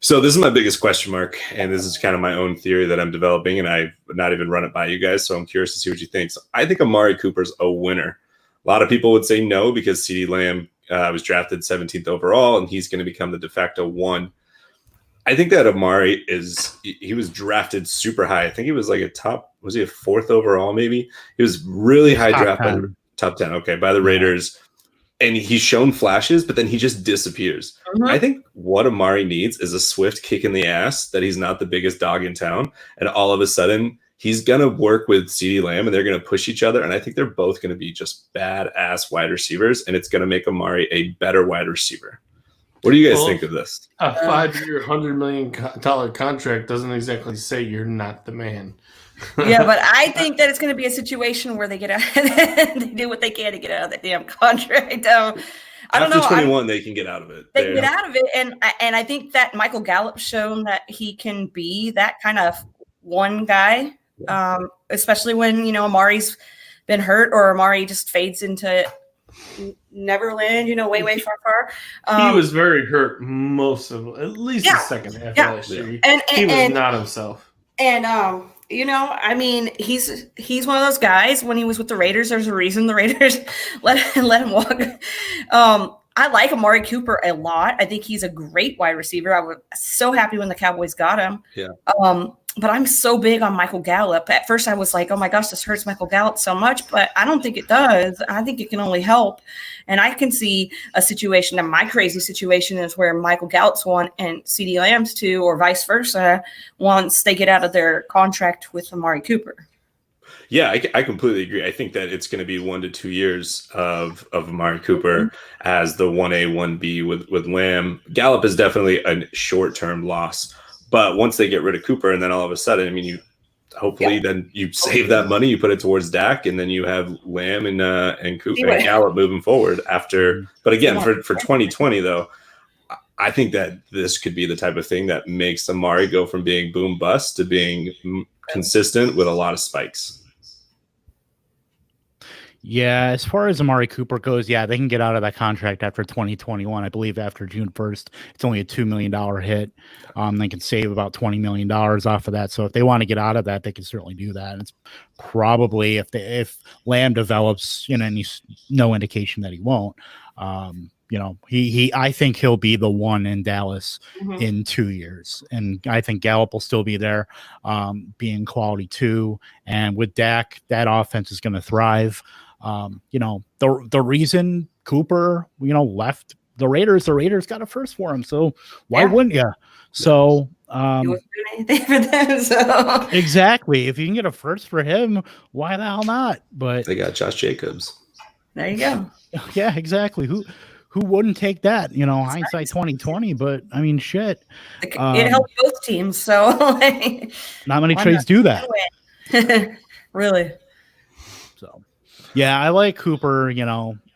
So this is my biggest question mark, and this is kind of my own theory that I'm developing, and I've not even run it by you guys, so I'm curious to see what you think. So I think Amari Cooper's a winner. A lot of people would say no because CeeDee Lamb was drafted 17th overall, and he's going to become the de facto 1. I think that Amari he was drafted super high. I think he was like was he a 4th overall maybe? He was really high draft by the top 10, okay, by the Raiders. And he's shown flashes, but then he just disappears. Mm-hmm. I think what Amari needs is a swift kick in the ass that he's not the biggest dog in town. And all of a sudden, he's going to work with CeeDee Lamb, and they're going to push each other. And I think they're both going to be just badass wide receivers, and it's going to make Amari a better wide receiver. What do you guys think of this? A 5-year, $100 million contract doesn't exactly say you're not the man. Yeah, but I think that it's going to be a situation where they get out, they do what they can to get out of that damn contract. I don't know. After 21, they can get out of it. They get out of it, and I think that Michael Gallup's shown that he can be that kind of one guy, especially when Amari's been hurt or Amari just fades into Neverland, way far. He was very hurt most of, at least the second half of last year. And he was not himself. And I mean, he's one of those guys. When he was with the Raiders, there's a reason the Raiders let him walk. I like Amari Cooper a lot. I think he's a great wide receiver. I was so happy when the Cowboys got him. Yeah. But I'm so big on Michael Gallup. At first, I was like, oh my gosh, this hurts Michael Gallup so much. But I don't think it does. I think it can only help. And I can see a situation, and my crazy situation is where Michael Gallup's 1 and CeeDee Lamb's 2, or vice versa, once they get out of their contract with Amari Cooper. Yeah, I completely agree. I think that it's going to be 1 to 2 years of Amari Cooper as the 1A, 1B with Lamb. Gallup is definitely a short-term loss. But once they get rid of Cooper, and then all of a sudden, I mean, you hopefully then you save that money, you put it towards Dak, and then you have Lamb and Cooper and Gallup moving forward after. But again, for 2020 though, I think that this could be the type of thing that makes Amari go from being boom bust to being consistent with a lot of spikes. Yeah, as far as Amari Cooper goes, they can get out of that contract after 2021. I believe after June 1st, it's only a $2 million hit. They can save about $20 million off of that. So if they want to get out of that, they can certainly do that. And it's probably if Lamb develops, and he's no indication that he won't. I think he'll be the 1 in Dallas in 2 years, and I think Gallup will still be there, being quality 2. And with Dak, that offense is going to thrive. The reason Cooper, left the Raiders got a first for him. So why wouldn't you? So He wasn't doing anything for them, so Exactly. If you can get a first for him, why the hell not? But They got Josh Jacobs. there you go. yeah, exactly. Who wouldn't take that? Hindsight 2020. But I mean, shit. It helped both teams, so Not many trades do that. Really. So, yeah, I like Cooper.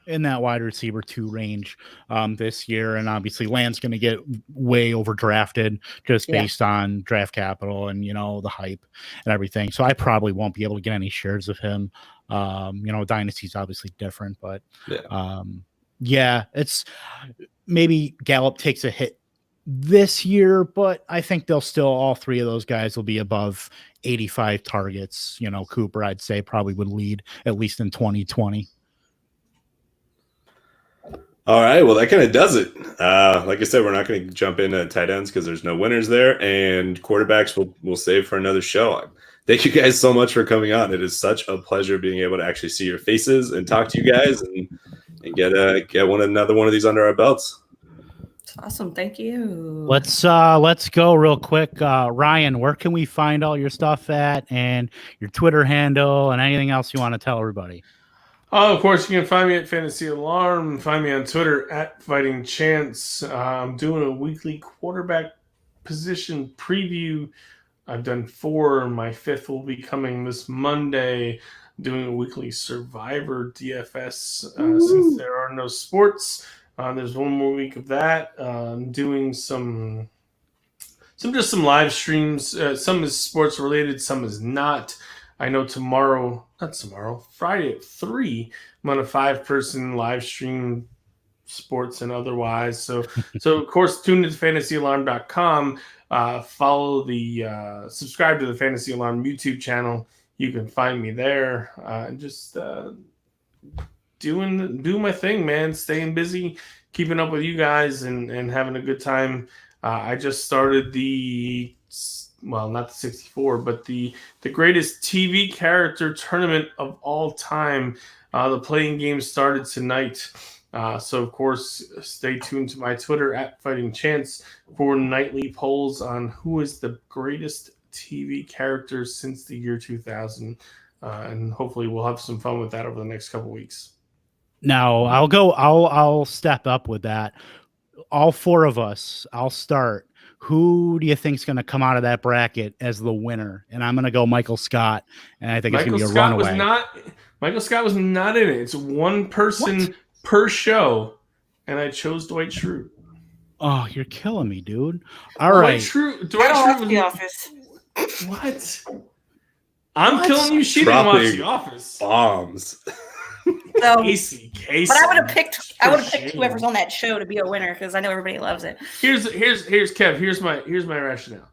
In that wide receiver 2 range this year, and obviously Land's going to get way overdrafted just based on draft capital and the hype and everything. So I probably won't be able to get any shares of him. Dynasty's obviously different, but it's maybe Gallup takes a hit this year, but I think they'll still, all 3 of those guys will be above 85 targets. Cooper, I'd say, probably would lead at least in 2020. All right, well, that kind of does it. Like I said, we're not going to jump into tight ends because there's no winners there, and quarterbacks we'll save for another show. Thank you guys so much for coming on. It is such a pleasure being able to actually see your faces and talk to you guys and get another one of these under our belts. It's awesome. Thank you. Let's go real quick. Ryan, where can we find all your stuff at, and your Twitter handle, and anything else you want to tell everybody? Oh, of course, you can find me at Fantasy Alarm. Find me on Twitter at Fighting Chance. I'm doing a weekly quarterback position preview. I've done 4. My 5th will be coming this Monday. Doing a weekly Survivor DFS since there are no sports. There's one more week of that. I'm doing some live streams. Some is sports related, some is not. I know Friday at 3, I'm on a 5-person live stream, sports and otherwise. So of course, tune into fantasyalarm.com. Subscribe to the Fantasy Alarm YouTube channel. You can find me there. Just doing my thing, man. Staying busy, keeping up with you guys, and having a good time. I just started not the 64, but the greatest TV character tournament of all time. The playing game started tonight. So, of course, stay tuned to my Twitter at Fighting Chance for nightly polls on who is the greatest TV character since the year 2000. And hopefully we'll have some fun with that over the next couple weeks. Now, I'll step up with that. All 4 of us, I'll start. Who do you think is going to come out of that bracket as the winner? And I'm going to go Michael Scott, and I think it's going to be a runaway. Michael Scott was not in it. It's one person per show, and I chose Dwight Schrute. Oh, you're killing me, dude. All right. Dwight Schrute was The Office. What? I'm killing you. She didn't watch The Office. Bombs. So, Kacey Kasem. But I would have picked whoever's on that show to be a winner because I know everybody loves it. Here's Kev. Here's my rationale.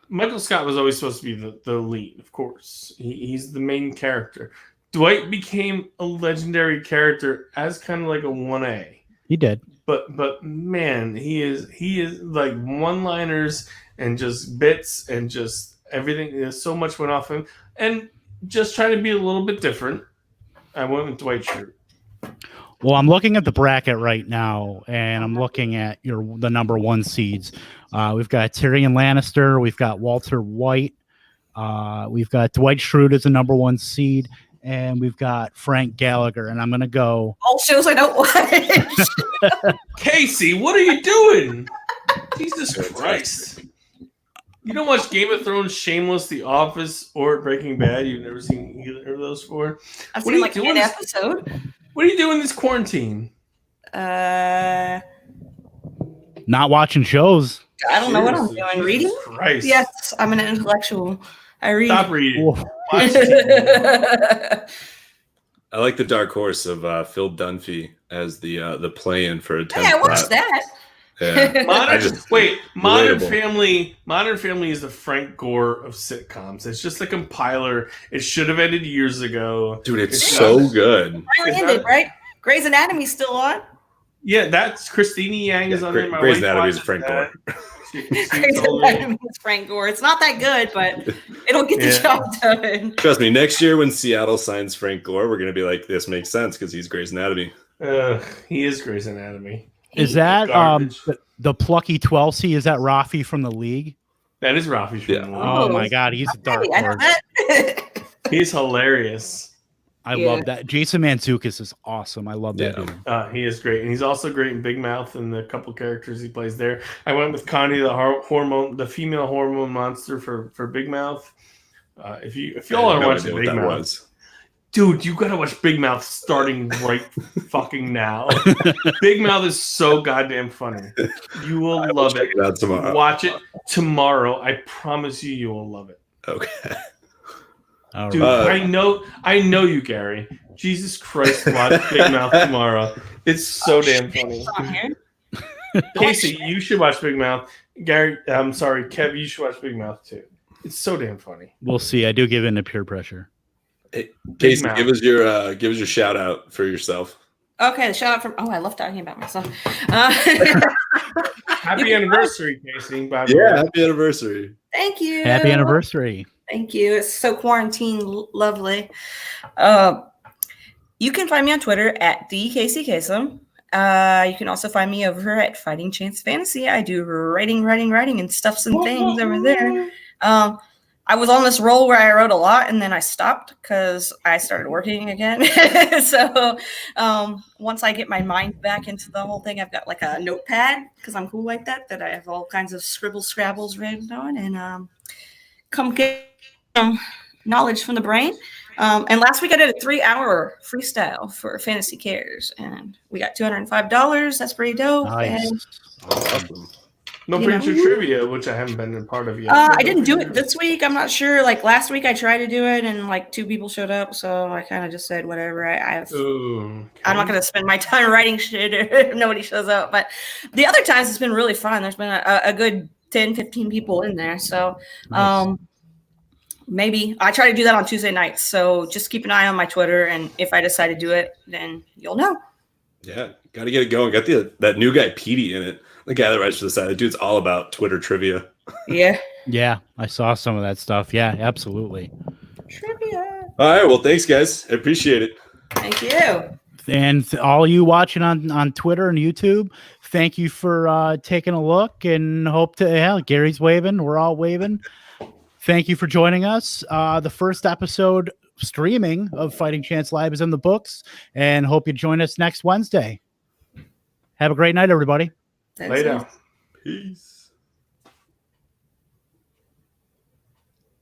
Michael Scott was always supposed to be the lead, of course. He's the main character. Dwight became a legendary character as kind of like a 1A. He did. But man, he is like one-liners and just bits and just everything. So much went off him, and just trying to be a little bit different. I went with Dwight Schrute. Well, I'm looking at the bracket right now, and I'm looking at the number 1 seeds. We've got Tyrion Lannister. We've got Walter White. We've got Dwight Schrute as the number 1 seed, and we've got Frank Gallagher. And I'm going to go. All shows I don't watch. Casey, what are you doing? Jesus Christ. You don't watch Game of Thrones, Shameless, The Office, or Breaking Bad? You've never seen either of those 4? I've seen like an episode. What are you doing this quarantine? Not watching shows. I don't know what I'm doing. Reading? Christ. Yes, I'm an intellectual. I read. Stop reading. I like the dark horse of Phil Dunphy as the play-in for a 10th. Hey, I watched that. Yeah. Modern Family is the Frank Gore of sitcoms. It's just a compiler. It should have ended years ago. Dude, it's so good. Finally ended, right? Grey's Anatomy's still on. Yeah, that's Christina Yang is on there. Grey's Anatomy is Frank Gore. Grey's Anatomy is Frank Gore. It's not that good, but it'll get the job done. Trust me, next year when Seattle signs Frank Gore, we're going to be like, this makes sense because he's Grey's Anatomy. He is Grey's Anatomy. Is that the plucky 12C? Is that Rafi from the league? That is Rafi's Yeah. room. Oh my God, he's a dark I know horse. that. He's hilarious. I Yeah. love that. Jason Mantzoukas is awesome. I love that dude. He is great, and he's also great in Big Mouth and the couple characters he plays there. I went with Connie, the female hormone monster for Big Mouth. If you all want to watch Big Mouth, dude, you gotta watch Big Mouth starting right fucking now. Big Mouth is so goddamn funny. You will love it. Check it out tomorrow. Watch it tomorrow. I promise you will love it. Okay. All Dude, right. I know you, Gary. Jesus Christ, watch Big Mouth tomorrow. It's so damn funny. Kacey, you should watch Big Mouth. Gary, I'm sorry, Kev, you should watch Big Mouth too. It's so damn funny. We'll see. I do give in to peer pressure. Hey, Kacey, give us your shout out for yourself. Okay, the shout out from. Oh, I love talking about myself. Happy anniversary, Kacey. By the Yeah, way. happy anniversary. Thank you. Happy anniversary. Thank you. It's so quarantine lovely. You can find me on Twitter at the Kacey Kasem. You can also find me over at Fighting Chance Fantasy. I do writing, and stuffs and things over there. I was on this roll where I wrote a lot, and then I stopped because I started working again. So once I get my mind back into the whole thing, I've got like a notepad because I'm cool like that I have all kinds of scrabbles written on, and come get knowledge from the brain. And last week I did a 3-hour freestyle for Fantasy Cares, and we got $205. That's pretty dope. Nice. And, Awesome. No feature trivia, which I haven't been a part of yet. I didn't do it this week. I'm not sure. Like last week, I tried to do it, and like 2 people showed up, so I kind of just said whatever. Ooh, okay. I'm not going to spend my time writing shit if nobody shows up. But the other times, it's been really fun. There's been a good 10, 15 people in there. So maybe I try to do that on Tuesday nights. So just keep an eye on my Twitter, and if I decide to do it, then you'll know. Yeah, got to get it going. Got that new guy, Petey, in it. The guy that writes for the side. The dude's all about Twitter trivia. Yeah. Yeah, I saw some of that stuff. Yeah, absolutely. Trivia. All right. Well, thanks, guys. I appreciate it. Thank you. And all you watching on Twitter and YouTube, thank you for taking a look, and hope to, Gary's waving. We're all waving. Thank you for joining us. The first episode streaming of Fighting Chance Live is in the books, and hope you join us next Wednesday. Have a great night, everybody. Later. Peace.